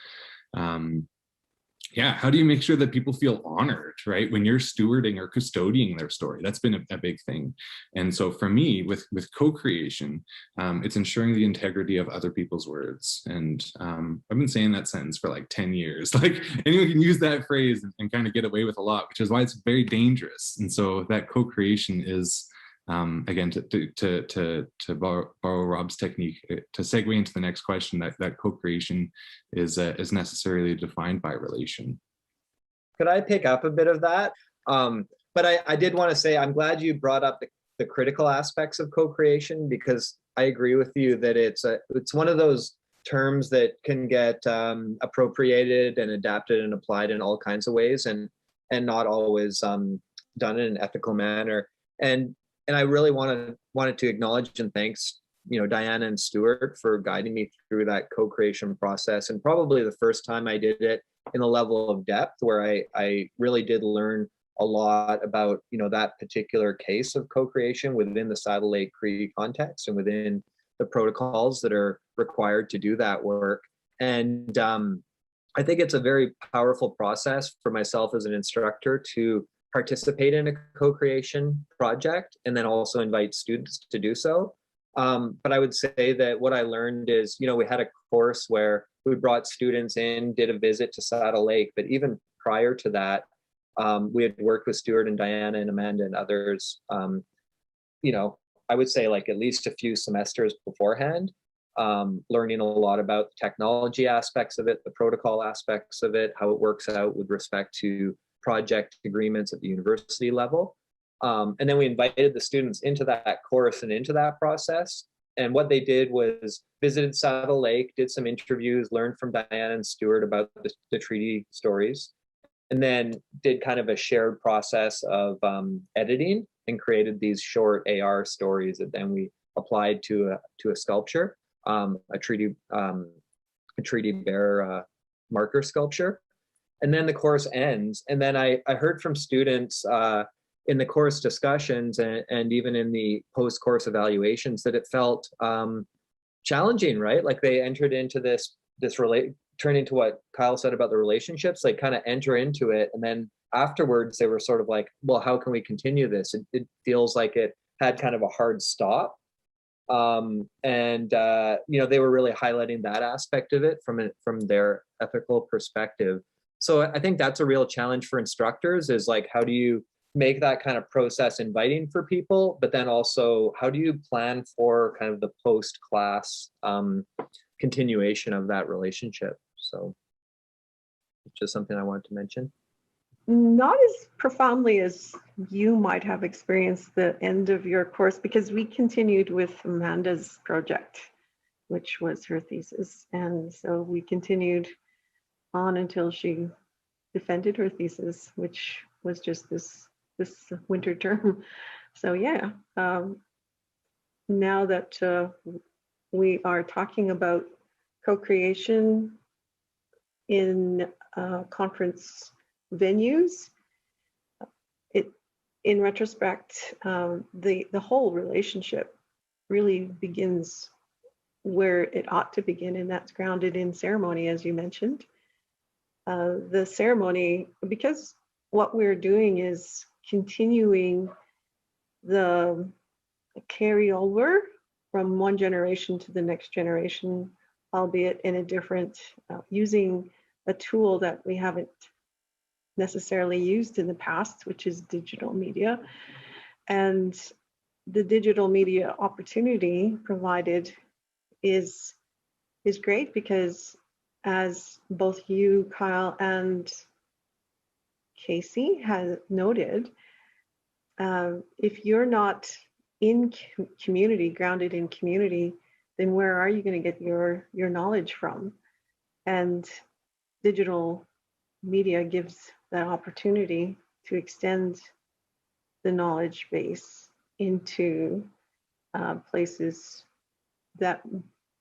Yeah, how do you make sure that people feel honored, right, when you're stewarding or custodying their story? That's been a big thing. And so for me, with co-creation, it's ensuring the integrity of other people's words. And I've been saying that sentence for like 10 years. Like, anyone can use that phrase and kind of get away with a lot, which is why it's very dangerous. And so that co-creation is again, to borrow Rob's technique, to segue into the next question, that co-creation is necessarily defined by relation. Could I pick up a bit of that? But I did want to say, I'm glad you brought up the critical aspects of co-creation, because I agree with you that it's one of those terms that can get appropriated and adapted and applied in all kinds of ways, and not always done in an ethical manner. And I really wanted to acknowledge and thanks, Diana and Stuart for guiding me through that co-creation process, and probably the first time I did it in a level of depth where I really did learn a lot about that particular case of co-creation within the Saddle Lake Cree context and within the protocols that are required to do that work. And I think it's a very powerful process for myself as an instructor to participate in a co-creation project and then also invite students to do so. But I would say that what I learned is, we had a course where we brought students in, did a visit to Saddle Lake, but even prior to that, we had worked with Stuart and Diana and Amanda and others, I would say like at least a few semesters beforehand, learning a lot about the technology aspects of it, the protocol aspects of it, how it works out with respect to project agreements at the university level. And then we invited the students into that course and into that process. And what they did was visited Saddle Lake, did some interviews, learned from Diana and Stuart about the treaty stories, and then did kind of a shared process of editing and created these short AR stories that then we applied to a sculpture, a treaty bearer marker sculpture. And then the course ends. And then I heard from students in the course discussions and even in the post-course evaluations that it felt challenging, right? Like they entered into turn into what Kyle said about the relationships, like kind of enter into it. And then afterwards they were sort of like, well, how can we continue this? It feels like it had kind of a hard stop. They were really highlighting that aspect of it from their ethical perspective. So I think that's a real challenge for instructors, is like, how do you make that kind of process inviting for people, but then also how do you plan for kind of the post-class continuation of that relationship? So it's just something I wanted to mention. Not as profoundly as you might have experienced the end of your course, because we continued with Amanda's project, which was her thesis. And so we continued on until she defended her thesis, which was just this winter term. So yeah, now that we are talking about co-creation in conference venues, in retrospect, the whole relationship really begins where it ought to begin, and that's grounded in ceremony, as you mentioned. The ceremony, because what we're doing is continuing the carryover from one generation to the next generation, albeit in a different, using a tool that we haven't necessarily used in the past, which is digital media. And the digital media opportunity provided is great, because as both you, Kyle, and Casey has noted, if you're not in community, grounded in community, then where are you going to get your knowledge from? And digital media gives that opportunity to extend the knowledge base into places that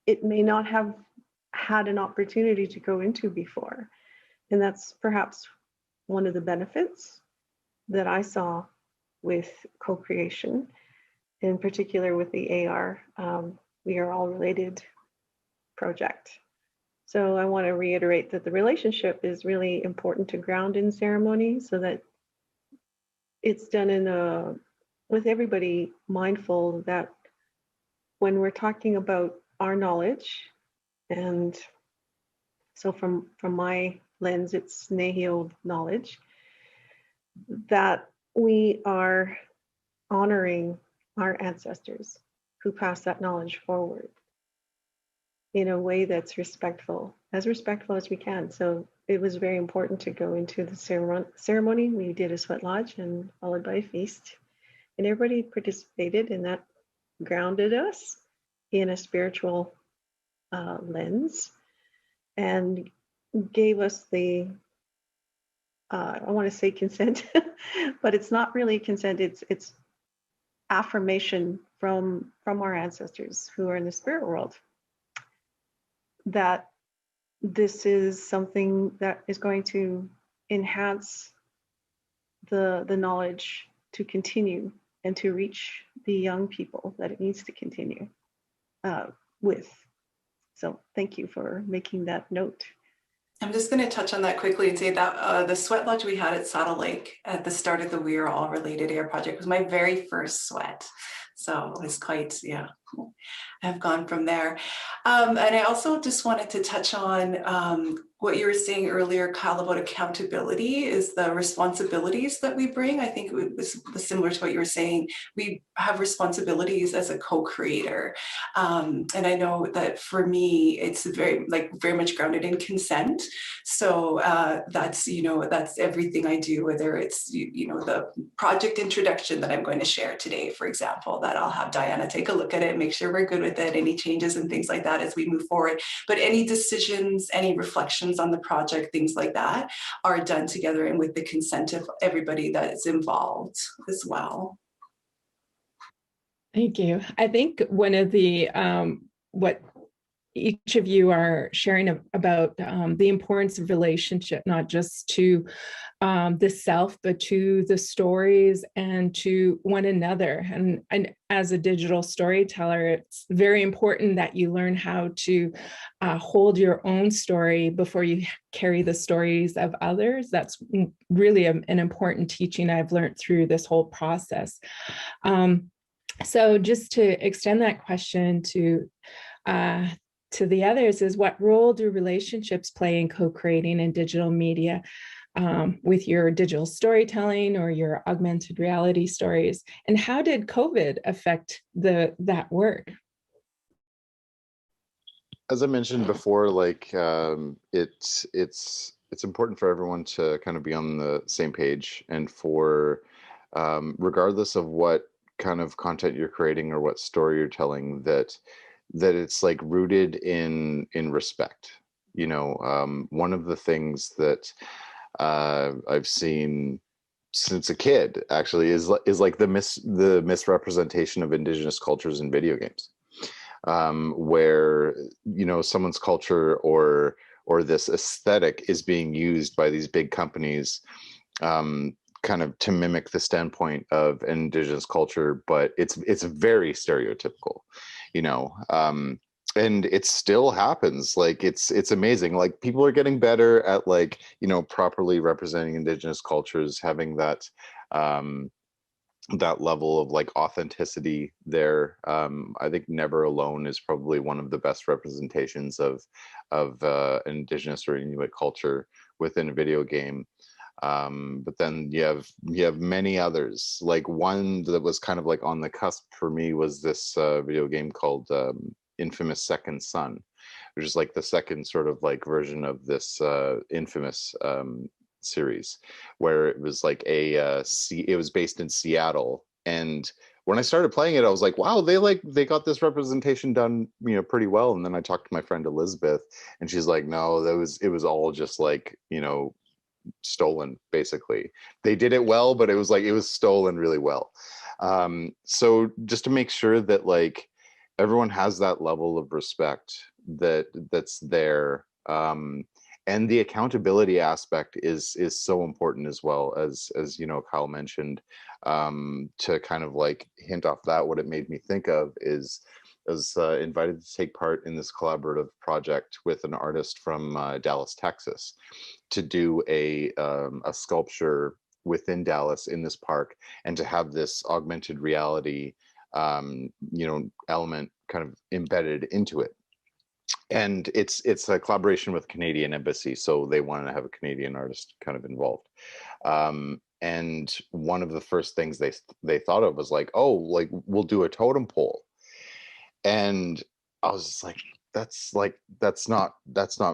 it may not have had an opportunity to go into before. And that's perhaps one of the benefits that I saw with co-creation, in particular with the AR We Are All Related project. So I want to reiterate that the relationship is really important to ground in ceremony, so that it's done with everybody mindful that when we're talking about our knowledge, and so from my lens, it's Nehio knowledge, that we are honoring our ancestors who passed that knowledge forward in a way that's respectful as we can. So it was very important to go into the ceremony. We did a sweat lodge and followed by a feast, and everybody participated, and that grounded us in a spiritual lens and gave us the I want to say consent, but it's not really consent. It's affirmation from our ancestors who are in the spirit world that this is something that is going to enhance the knowledge to continue and to reach the young people that it needs to continue with. So thank you for making that note. I'm just going to touch on that quickly and say that the sweat lodge we had at Saddle Lake at the start of the We Are All Related Air project was my very first sweat. So it was quite, yeah, I've gone from there. And I also just wanted to touch on what you were saying earlier, Kyle, about accountability is the responsibilities that we bring. I think it was similar to what you were saying. We have responsibilities as a co-creator. And I know that for me, it's very much grounded in consent. So that's everything I do, whether it's, the project introduction that I'm going to share today, for example, that I'll have Diana take a look at it, make sure we're good with it, any changes and things like that as we move forward. But any decisions, any reflections on the project, things like that are done together and with the consent of everybody that is involved as well. Thank you. I think one of the, what each of you are sharing about the importance of relationship, not just to the self, but to the stories and to one another. And as a digital storyteller, it's very important that you learn how to hold your own story before you carry the stories of others. That's really an important teaching I've learned through this whole process. So just to extend that question to the others is, what role do relationships play in co-creating in digital media with your digital storytelling or your augmented reality stories? And how did COVID affect that work? As I mentioned before, it's important for everyone to kind of be on the same page, and for regardless of what kind of content you're creating or what story you're telling, that it's like rooted in respect. One of the things that I've seen since a kid actually is like the misrepresentation of Indigenous cultures in video games, where someone's culture or this aesthetic is being used by these big companies kind of to mimic the standpoint of Indigenous culture, but it's very stereotypical, and it still happens. Like it's amazing. Like people are getting better at properly representing Indigenous cultures, having that that level of authenticity there. I think Never Alone is probably one of the best representations of Indigenous or Inuit culture within a video game. But then you have many others. Like one that was kind of on the cusp for me was this video game called Infamous Second Son, which is the second sort of version of this Infamous series, where it was it was based in Seattle. And when I started playing it, I was like, wow, they got this representation done pretty well. And then I talked to my friend Elizabeth, and she's like, no, it was all just stolen. Basically they did it well, but it was stolen really well. So just to make sure that everyone has that level of respect that's there, and the accountability aspect is so important as well, as Kyle mentioned. To kind of hint off that, what it made me think of is I was invited to take part in this collaborative project with an artist from Dallas, Texas, to do a sculpture within Dallas in this park, and to have this augmented reality, element kind of embedded into it. And it's a collaboration with Canadian Embassy, so they wanted to have a Canadian artist kind of involved. And one of the first things they thought of was like, oh, like we'll do a totem pole. And I was just like, that's not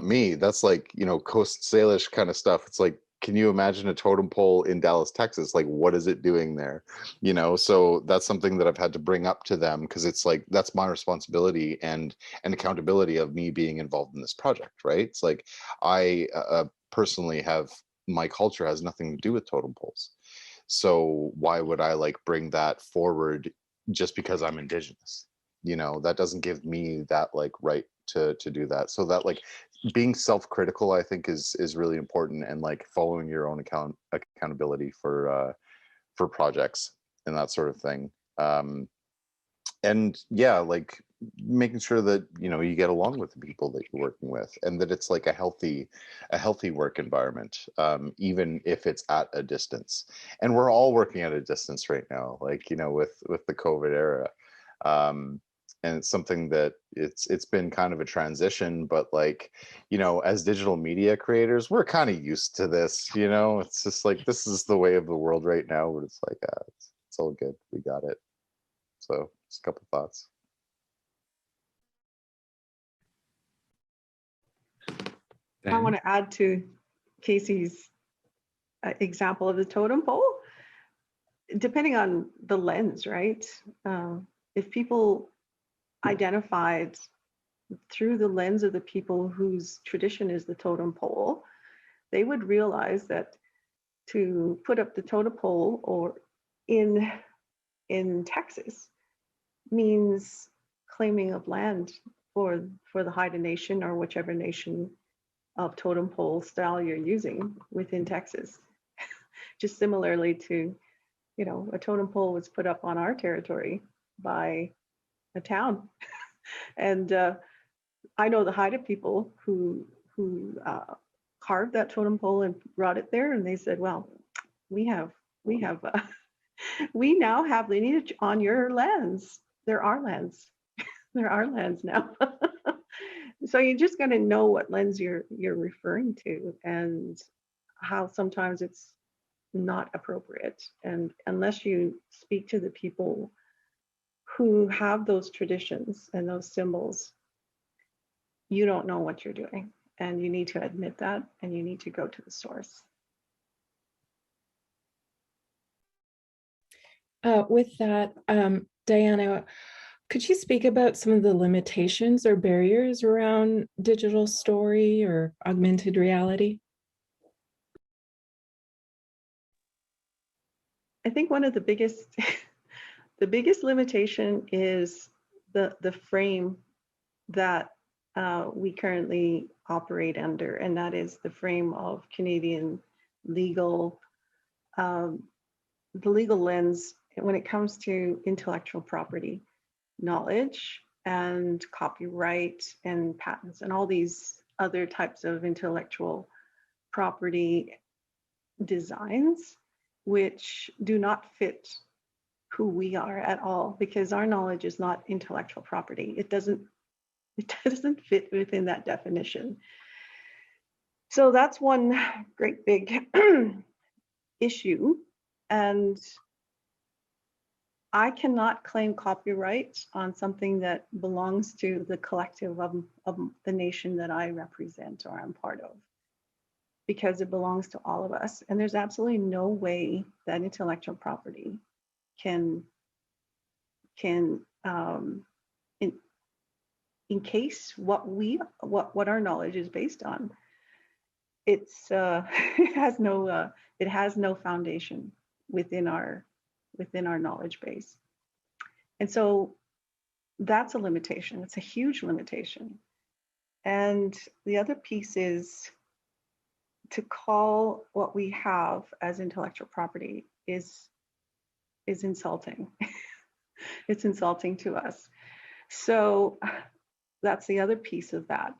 me. That's like, you know, Coast Salish kind of stuff. It's like, can you imagine a totem pole in Dallas, Texas? Like, what is it doing there? You know, so that's something that I've had to bring up to them, because it's like, that's my responsibility and accountability of me being involved in this project, right? It's like, I personally have, my culture has nothing to do with totem poles. So why would I like bring that forward just because I'm Indigenous? You know, that doesn't give me that like right to do that. So that like being self-critical, I think is really important, and like following your own accountability for projects and that sort of thing. And yeah, like making sure that, you know, you get along with the people that you're working with, and that it's like a healthy work environment, even if it's at a distance. And we're all working at a distance right now, like, you know, with the COVID era. And it's something that it's been kind of a transition, but like, you know, as digital media creators, we're kind of used to this, you know. It's just like, this is the way of the world right now, where it's like, it's all good, we got it. So just a couple thoughts. I want to add to Casey's example of the totem pole. Depending on the lens, right? If people identified through the lens of the people whose tradition is the totem pole, they would realize that to put up the totem pole or in Texas means claiming of land for the Haida Nation, or whichever nation of totem pole style you're using within Texas. Just similarly to, you know, a totem pole was put up on our territory by a town. And I know the Haida people who carved that totem pole and brought it there, and they said, well, we now have lineage on your lands. They're our lands. They're our lands now. So you're just going to know what lens you're referring to, and how sometimes it's not appropriate. And unless you speak to the people who have those traditions and those symbols, you don't know what you're doing. And you need to admit that, and you need to go to the source. With that, Diana, could you speak about some of the limitations or barriers around digital story or augmented reality? I think one of the biggest limitation is the frame that we currently operate under, and that is the frame of Canadian legal, the legal lens when it comes to intellectual property knowledge and copyright and patents and all these other types of intellectual property designs, which do not fit who we are at all, because our knowledge is not intellectual property. It doesn't fit within that definition. So that's one great big issue. And I cannot claim copyright on something that belongs to the collective of the nation that I represent or I'm part of, because it belongs to all of us. And there's absolutely no way that intellectual property can encase what our knowledge is based on. It's it has no foundation within our knowledge base. And so that's a limitation. It's a huge limitation. And the other piece is to call what we have as intellectual property is insulting. It's insulting to us. So that's the other piece of that.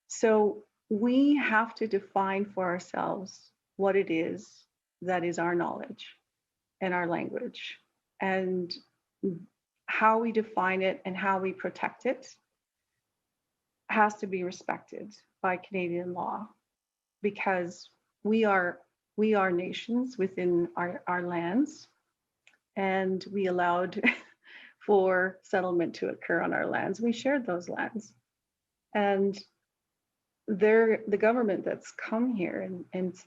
So we have to define for ourselves what it is that is our knowledge and our language, and how we define it and how we protect it has to be respected by Canadian law, because we are we are nations within our lands, and we allowed for settlement to occur on our lands. We shared those lands. And the government that's come here and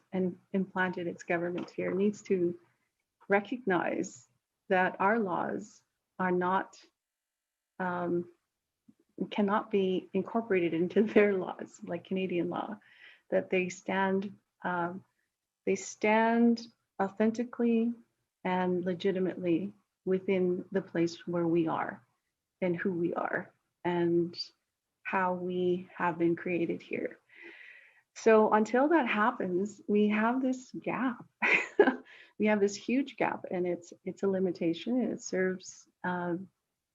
implanted its government here needs to recognize that our laws are not, cannot be incorporated into their laws, like Canadian law, that they stand authentically and legitimately within the place where we are and who we are and how we have been created here. So until that happens, we have this gap. We have this huge gap, and it's a limitation, and it serves,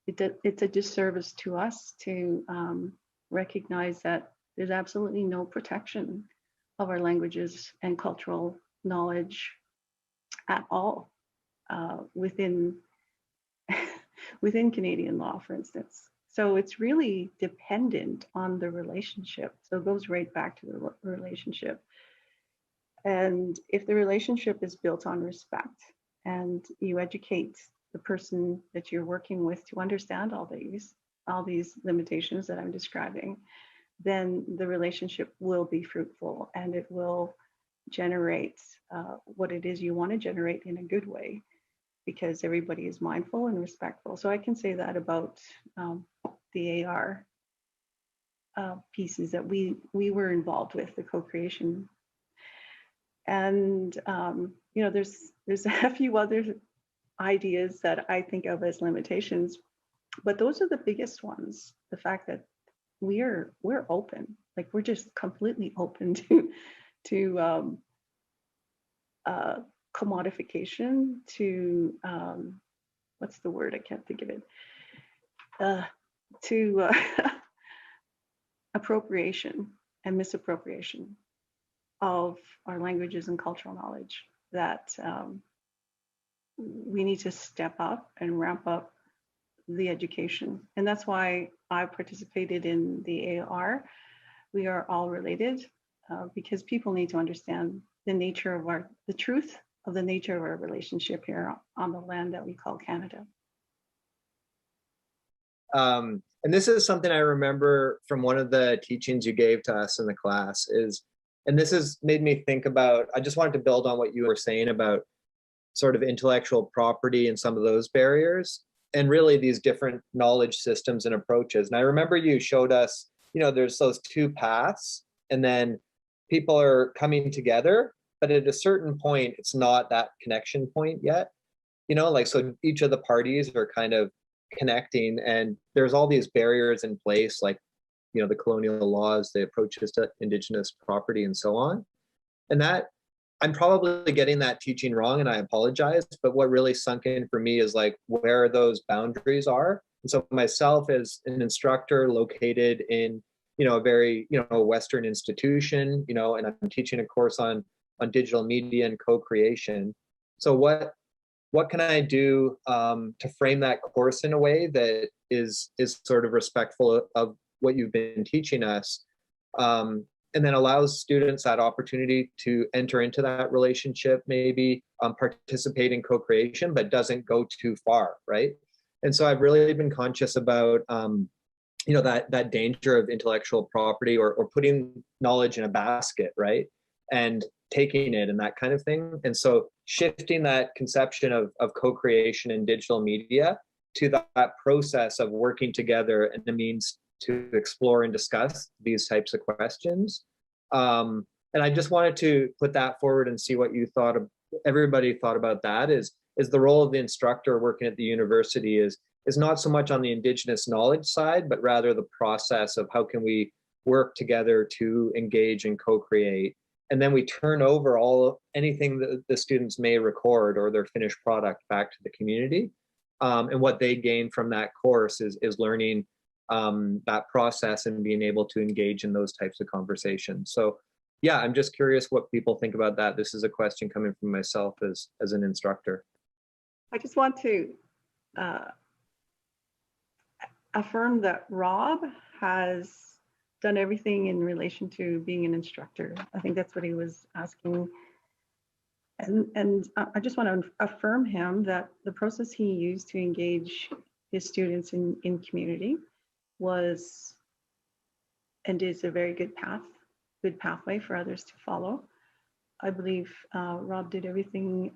it's a disservice to us to recognize that there's absolutely no protection of our languages and cultural knowledge at all within Canadian law, for instance. So it's really dependent on the relationship. So it goes right back to the relationship. And if the relationship is built on respect and you educate the person that you're working with to understand all these limitations that I'm describing, then the relationship will be fruitful and it will generate what it is you want to generate in a good way, because everybody is mindful and respectful. So I can say that about the AR pieces that we were involved with, the co-creation. And you know, there's a few other ideas that I think of as limitations, but those are the biggest ones. The fact that we're open, like we're just completely open to commodification, to what's the word? I can't think of it. To appropriation and misappropriation of our languages and cultural knowledge, that we need to step up and ramp up the education. And that's why I participated in the AR. We are all related because people need to understand the nature of the truth of the nature of our relationship here on the land that we call Canada. And this is something I remember from one of the teachings you gave to us in the class and this has made me think about, I just wanted to build on what you were saying about sort of intellectual property and some of those barriers, and really these different knowledge systems and approaches. And I remember you showed us, you know, there's those two paths, and then people are coming together, but at a certain point, it's not that connection point yet. You know, like, so each of the parties are kind of connecting, and there's all these barriers in place, like, you know, the colonial laws, the approaches to Indigenous property and so on. And that, I'm probably getting that teaching wrong, and I apologize, but what really sunk in for me is like where those boundaries are. And so myself as an instructor located in, you know, a very, you know, Western institution, you know, and I'm teaching a course on digital media and co-creation. So what can I do to frame that course in a way that is sort of respectful of what you've been teaching us, and then allows students that opportunity to enter into that relationship, maybe participate in co-creation, but doesn't go too far, right? And so I've really been conscious about, you know, that danger of intellectual property or putting knowledge in a basket, right? And taking it and that kind of thing. And so shifting that conception of co-creation in digital media to that process of working together and the means to explore and discuss these types of questions. And I just wanted to put that forward and see what you thought of, everybody thought about that, is the role of the instructor working at the university is not so much on the Indigenous knowledge side, but rather the process of how can we work together to engage and co-create. And then we turn over anything that the students may record or their finished product back to the community. And what they gain from that course is learning that process and being able to engage in those types of conversations. So yeah, I'm just curious what people think about that. This is a question coming from myself as an instructor. I just want to affirm that Rob has done everything in relation to being an instructor. I think that's what he was asking. And I just want to affirm him that the process he used to engage his students in community was and is a very good pathway for others to follow. I believe Rob did everything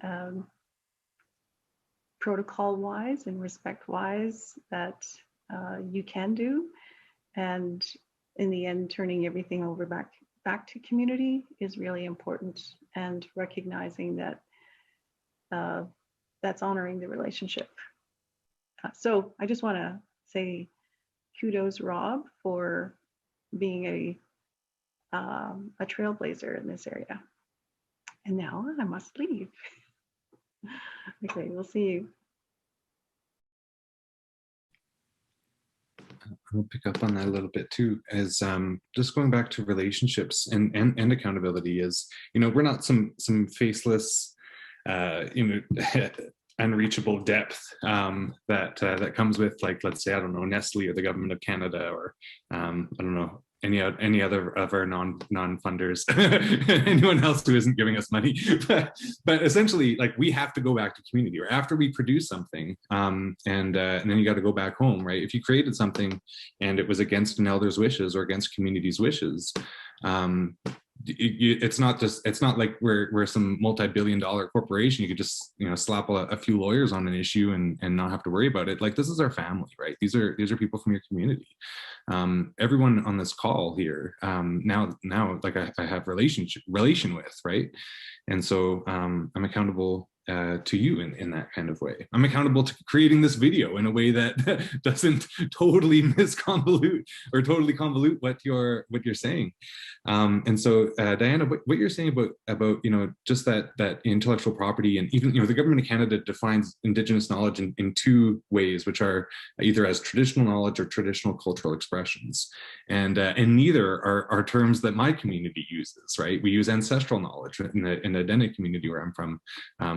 protocol-wise and respect-wise that you can do. And in the end, turning everything over back to community is really important, and recognizing that that's honoring the relationship. So I just want to say kudos, Rob, for being a trailblazer in this area. And now I must leave. Okay, we'll see you. I'll pick up on that a little bit too, as just going back to relationships and accountability is, we're not some faceless, unreachable depth that comes with, like, let's say, I don't know, Nestle or the government of Canada, or I don't know, any other of our non-funders, anyone else who isn't giving us money. but essentially, like, we have to go back to community, or after we produce something, and then you got to go back home, right? If you created something and it was against an elder's wishes or against community's wishes, it's not like we're some multi-billion-dollar corporation. You could just slap a few lawyers on an issue and not have to worry about it. Like, this is our family, right? These are people from your community. Everyone on this call here now like I have relation with, right? And so I'm accountable to you in that kind of way. I'm accountable to creating this video in a way that doesn't totally misconvolute or totally convolute what you're saying. And so Diana, what you're saying about just that intellectual property, and even the government of Canada defines Indigenous knowledge in two ways, which are either as traditional knowledge or traditional cultural expressions, and neither are terms that my community uses, right? We use ancestral knowledge in the Dene community where I'm from,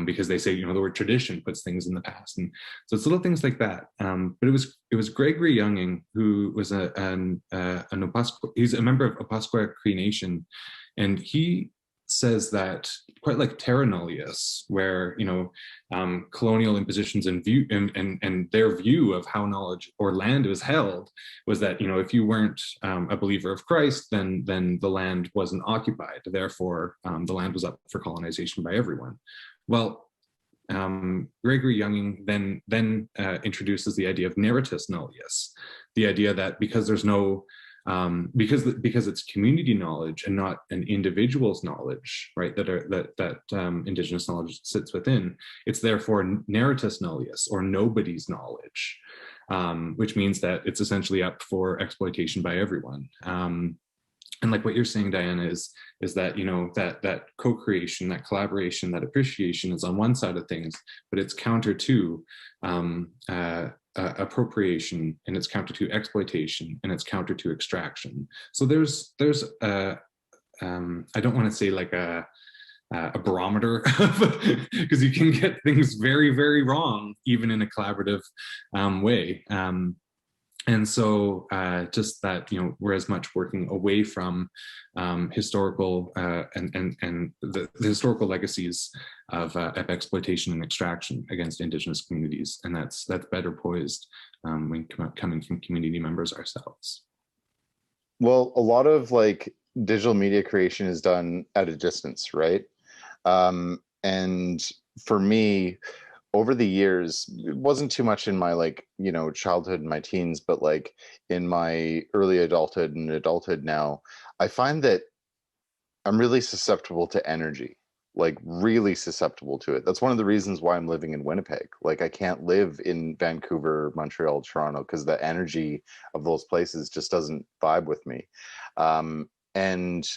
because they say the word tradition puts things in the past, and so it's little things like that. But it was Gregory Younging, who was an Opaskwa, he's a member of Opaskwa Cree Nation, and he says that, quite like terra nullius, where colonial impositions and their view of how knowledge or land was held was that if you weren't a believer of Christ, then the land wasn't occupied, therefore the land was up for colonization by everyone. Well, Gregory Younging then introduces the idea of narratus nullius, the idea that because there's no because it's community knowledge and not an individual's knowledge, right, that Indigenous knowledge sits within, it's therefore narratus nullius, or nobody's knowledge, which means that it's essentially up for exploitation by everyone. And like what you're saying, Diana, is that that co-creation, that collaboration, that appreciation is on one side of things, but it's counter to appropriation, and it's counter to exploitation, and it's counter to extraction. So there's I don't want to say like a barometer, because you can get things very, very wrong even in a collaborative way. And so just that, we're as much working away from historical and the historical legacies of exploitation and extraction against Indigenous communities. And that's better poised when coming from community members ourselves. Well, a lot of like digital media creation is done at a distance, right? And for me, over the years, it wasn't too much in my childhood and my teens, but like in my early adulthood and adulthood now, I find that I'm really susceptible to energy, like really susceptible to it. That's one of the reasons why I'm living in Winnipeg. Like, I can't live in Vancouver, Montreal, Toronto, because the energy of those places just doesn't vibe with me. And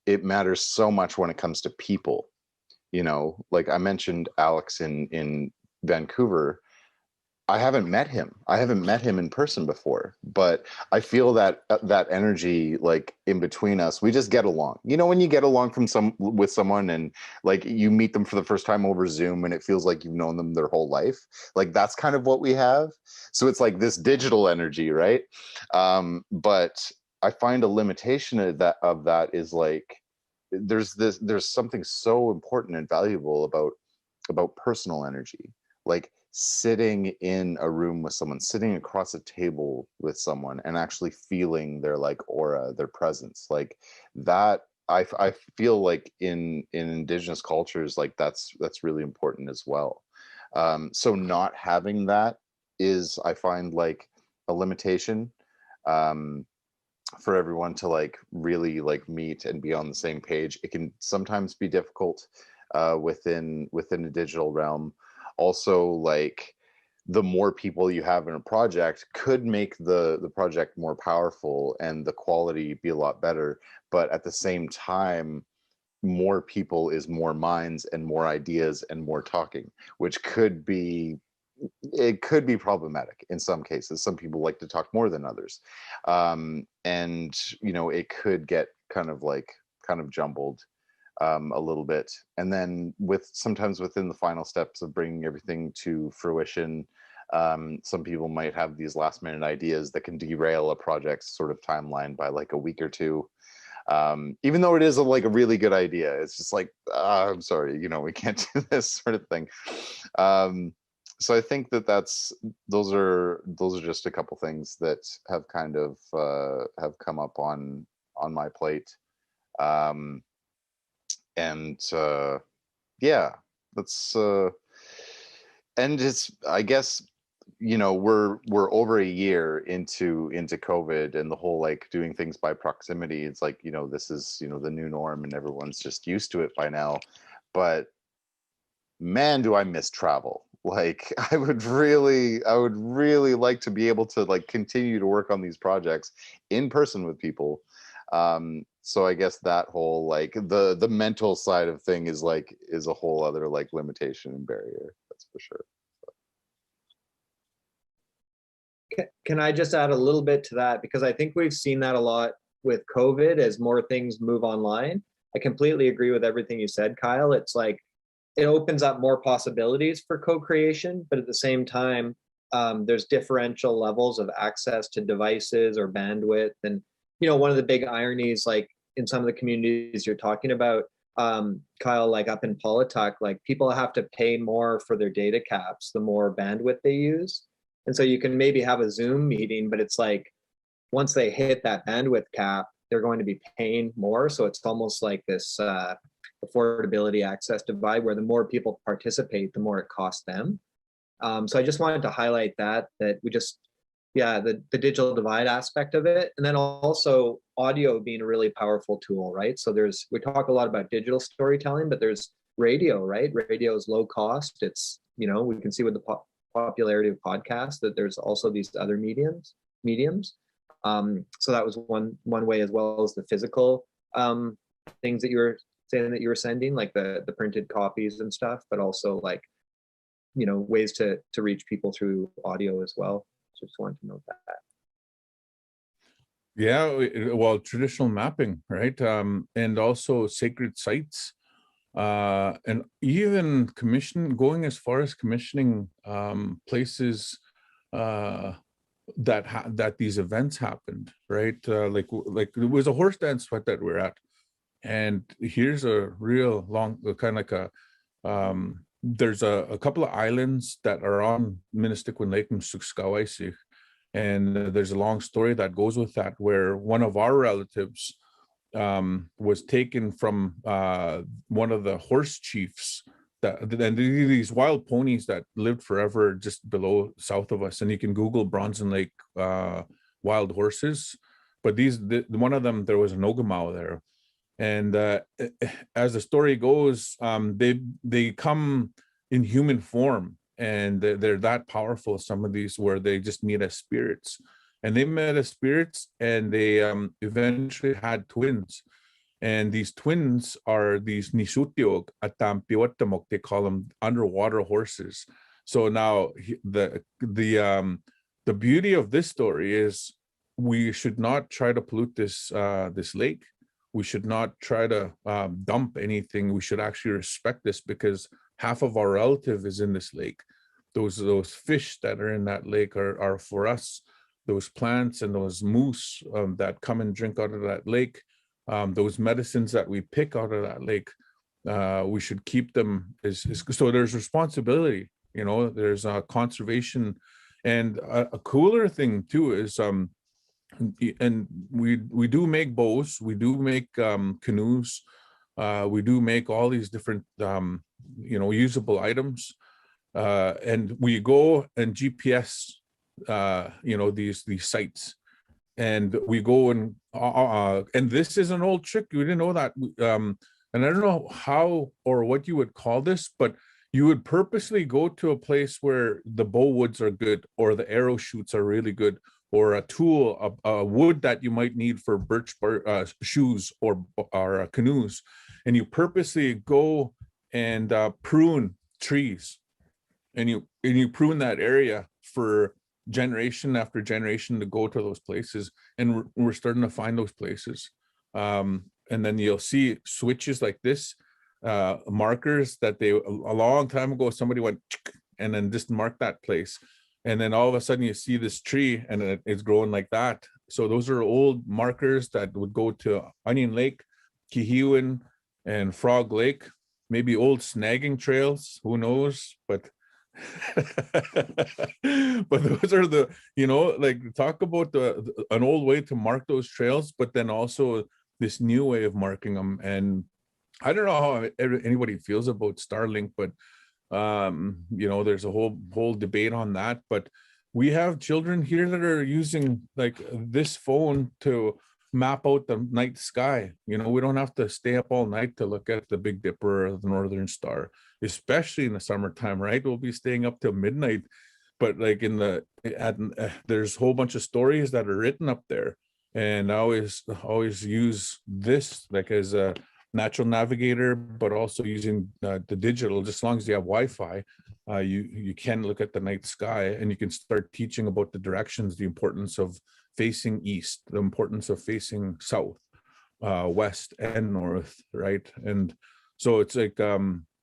it matters so much when it comes to people. Like I mentioned Alex in Vancouver. I haven't met him in person before, but I feel that energy, like in between us, we just get along. When you get along with someone and like you meet them for the first time over Zoom and it feels like you've known them their whole life, like that's kind of what we have. So it's like this digital energy, right? But I find a limitation of that is like, there's something so important and valuable about personal energy, like sitting in a room with someone, sitting across a table with someone and actually feeling their like aura, their presence, like that. I feel like in Indigenous cultures, like that's really important as well. So not having that is, I find, like a limitation for everyone to like really like meet and be on the same page. It can sometimes be difficult within a digital realm. Also, like the more people you have in a project could make the project more powerful and the quality be a lot better. But at the same time, more people is more minds and more ideas and more talking, which could be problematic in some cases. Some people like to talk more than others, and you know, it could get kind of jumbled a little bit. And then sometimes within the final steps of bringing everything to fruition, some people might have these last minute ideas that can derail a project's sort of timeline by like a week or two. Even though it is like a really good idea, it's just like, I'm sorry, you know, we can't do this sort of thing. So I think those are just a couple things that have kind of have come up on my plate. Yeah, that's and it's, I guess, you know, we're over a year into COVID and the whole like doing things by proximity. It's like, you know, this is, you know, the new norm and everyone's just used to it by now. But man, do I miss travel. Like I would really like to be able to like continue to work on these projects in person with people. So I guess that whole like the mental side of thing is a whole other like limitation and barrier. That's for sure. Can I just add a little bit to that? Because I think we've seen that a lot with COVID as more things move online. I completely agree with everything you said, Kyle. It's like, it opens up more possibilities for co-creation, but at the same time, there's differential levels of access to devices or bandwidth. And, you know, one of the big ironies, like in some of the communities you're talking about, Kyle, like up in Polituck, like people have to pay more for their data caps, the more bandwidth they use. And so you can maybe have a Zoom meeting, but it's like, once they hit that bandwidth cap, they're going to be paying more. So it's almost like this affordability access divide where the more people participate, the more it costs them. So I just wanted to highlight that we just, yeah, the digital divide aspect of it. And then also audio being a really powerful tool, right? So we talk a lot about digital storytelling, but there's radio, right? Radio is low cost. It's, you know, we can see with the popularity of podcasts that there's also these other mediums. So that was one way, as well as the physical things that you were saying that you were sending, like the printed copies and stuff, but also like, you know, ways to reach people through audio as well. Just wanted to note that. Yeah, well, traditional mapping, right? And also sacred sites. And even going as far as commissioning places that these events happened, right? Like it was a horse dance that we're at, and here's a real long kind of like a there's a couple of islands that are on Minnestickwin Lake and Sukskawaisik, and there's a long story that goes with that, where one of our relatives was taken from one of the horse chiefs and these wild ponies that lived forever just below south of us. And you can Google Bronson Lake wild horses, but one of them, there was an Ogama there. And as the story goes, they come in human form, and they're that powerful, some of these, where they just meet as spirits. And they met as spirits, and they eventually had twins. And these twins are these Nisutiog Atampiwatamok, they call them underwater horses. So now the beauty of this story is we should not try to pollute this lake. We should not try to dump anything. We should actually respect this, because half of our relative is in this lake. Those fish that are in that lake are for us. Those plants and those moose that come and drink out of that lake those medicines that we pick out of that lake, we should keep them so there's responsibility, you know, there's conservation. And a cooler thing too is, and we do make bows, we do make canoes, we do make all these different, you know, usable items. And we go and GPS, you know, these sites, and we go and this is an old trick. We didn't know that. And I don't know how or what you would call this, but you would purposely go to a place where the bow woods are good, or the arrow shoots are really good, or a tool, a wood that you might need for birch shoes or canoes. And you purposely go and prune trees, and you prune that area for generation after generation to go to those places. And we're starting to find those places. And then you'll see switches like this, markers that a long time ago, somebody went and then just marked that place. And then all of a sudden you see this tree and it's growing like that. So those are old markers that would go to Onion Lake, Kihiwin, and Frog Lake, maybe old snagging trails, who knows, but but those are the, you know, like, talk about an old way to mark those trails, but then also this new way of marking them. And I don't know how anybody feels about Starlink, but you know, there's a whole debate on that. But we have children here that are using like this phone to map out the night sky. You know, we don't have to stay up all night to look at the Big Dipper or the Northern Star, especially in the summertime, right? We'll be staying up till midnight. But like there's a whole bunch of stories that are written up there. And I always use this like as a natural navigator, but also using the digital. Just as long as you have Wi-Fi, you can look at the night sky, and you can start teaching about the directions, the importance of facing east, the importance of facing south, west, and north, right? And so it's like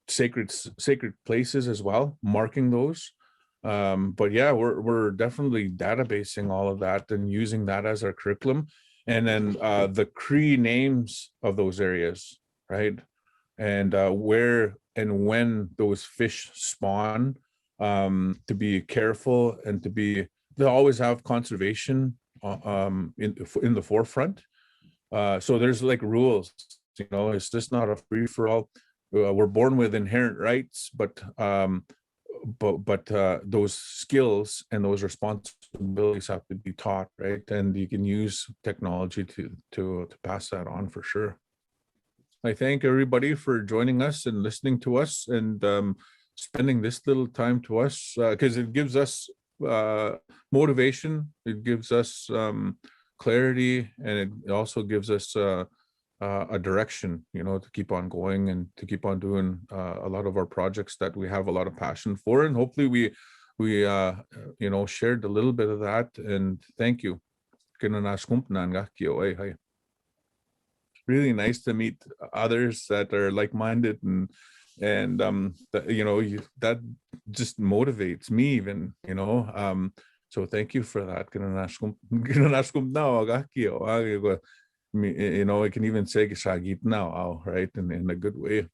sacred places as well, marking those. But yeah, we're definitely databasing all of that and using that as our curriculum. And then the Cree names of those areas, right? And where and when those fish spawn, to be careful and to always have conservation in the forefront. So there's like rules, you know, it's just not a free for all. We're born with inherent rights, but those skills and those responsibilities have to be taught, right? And you can use technology to pass that on for sure. I thank everybody for joining us and listening to us, and spending this little time to us, because it gives us motivation, it gives us clarity, and it also gives us a direction, you know, to keep on going and to keep on doing a lot of our projects that we have a lot of passion for. And hopefully we you know, shared a little bit of that. And thank you. Really nice to meet others that are like-minded, and you know, that just motivates me even, you know. So thank you for that. You know, I can even say now, right, in a good way.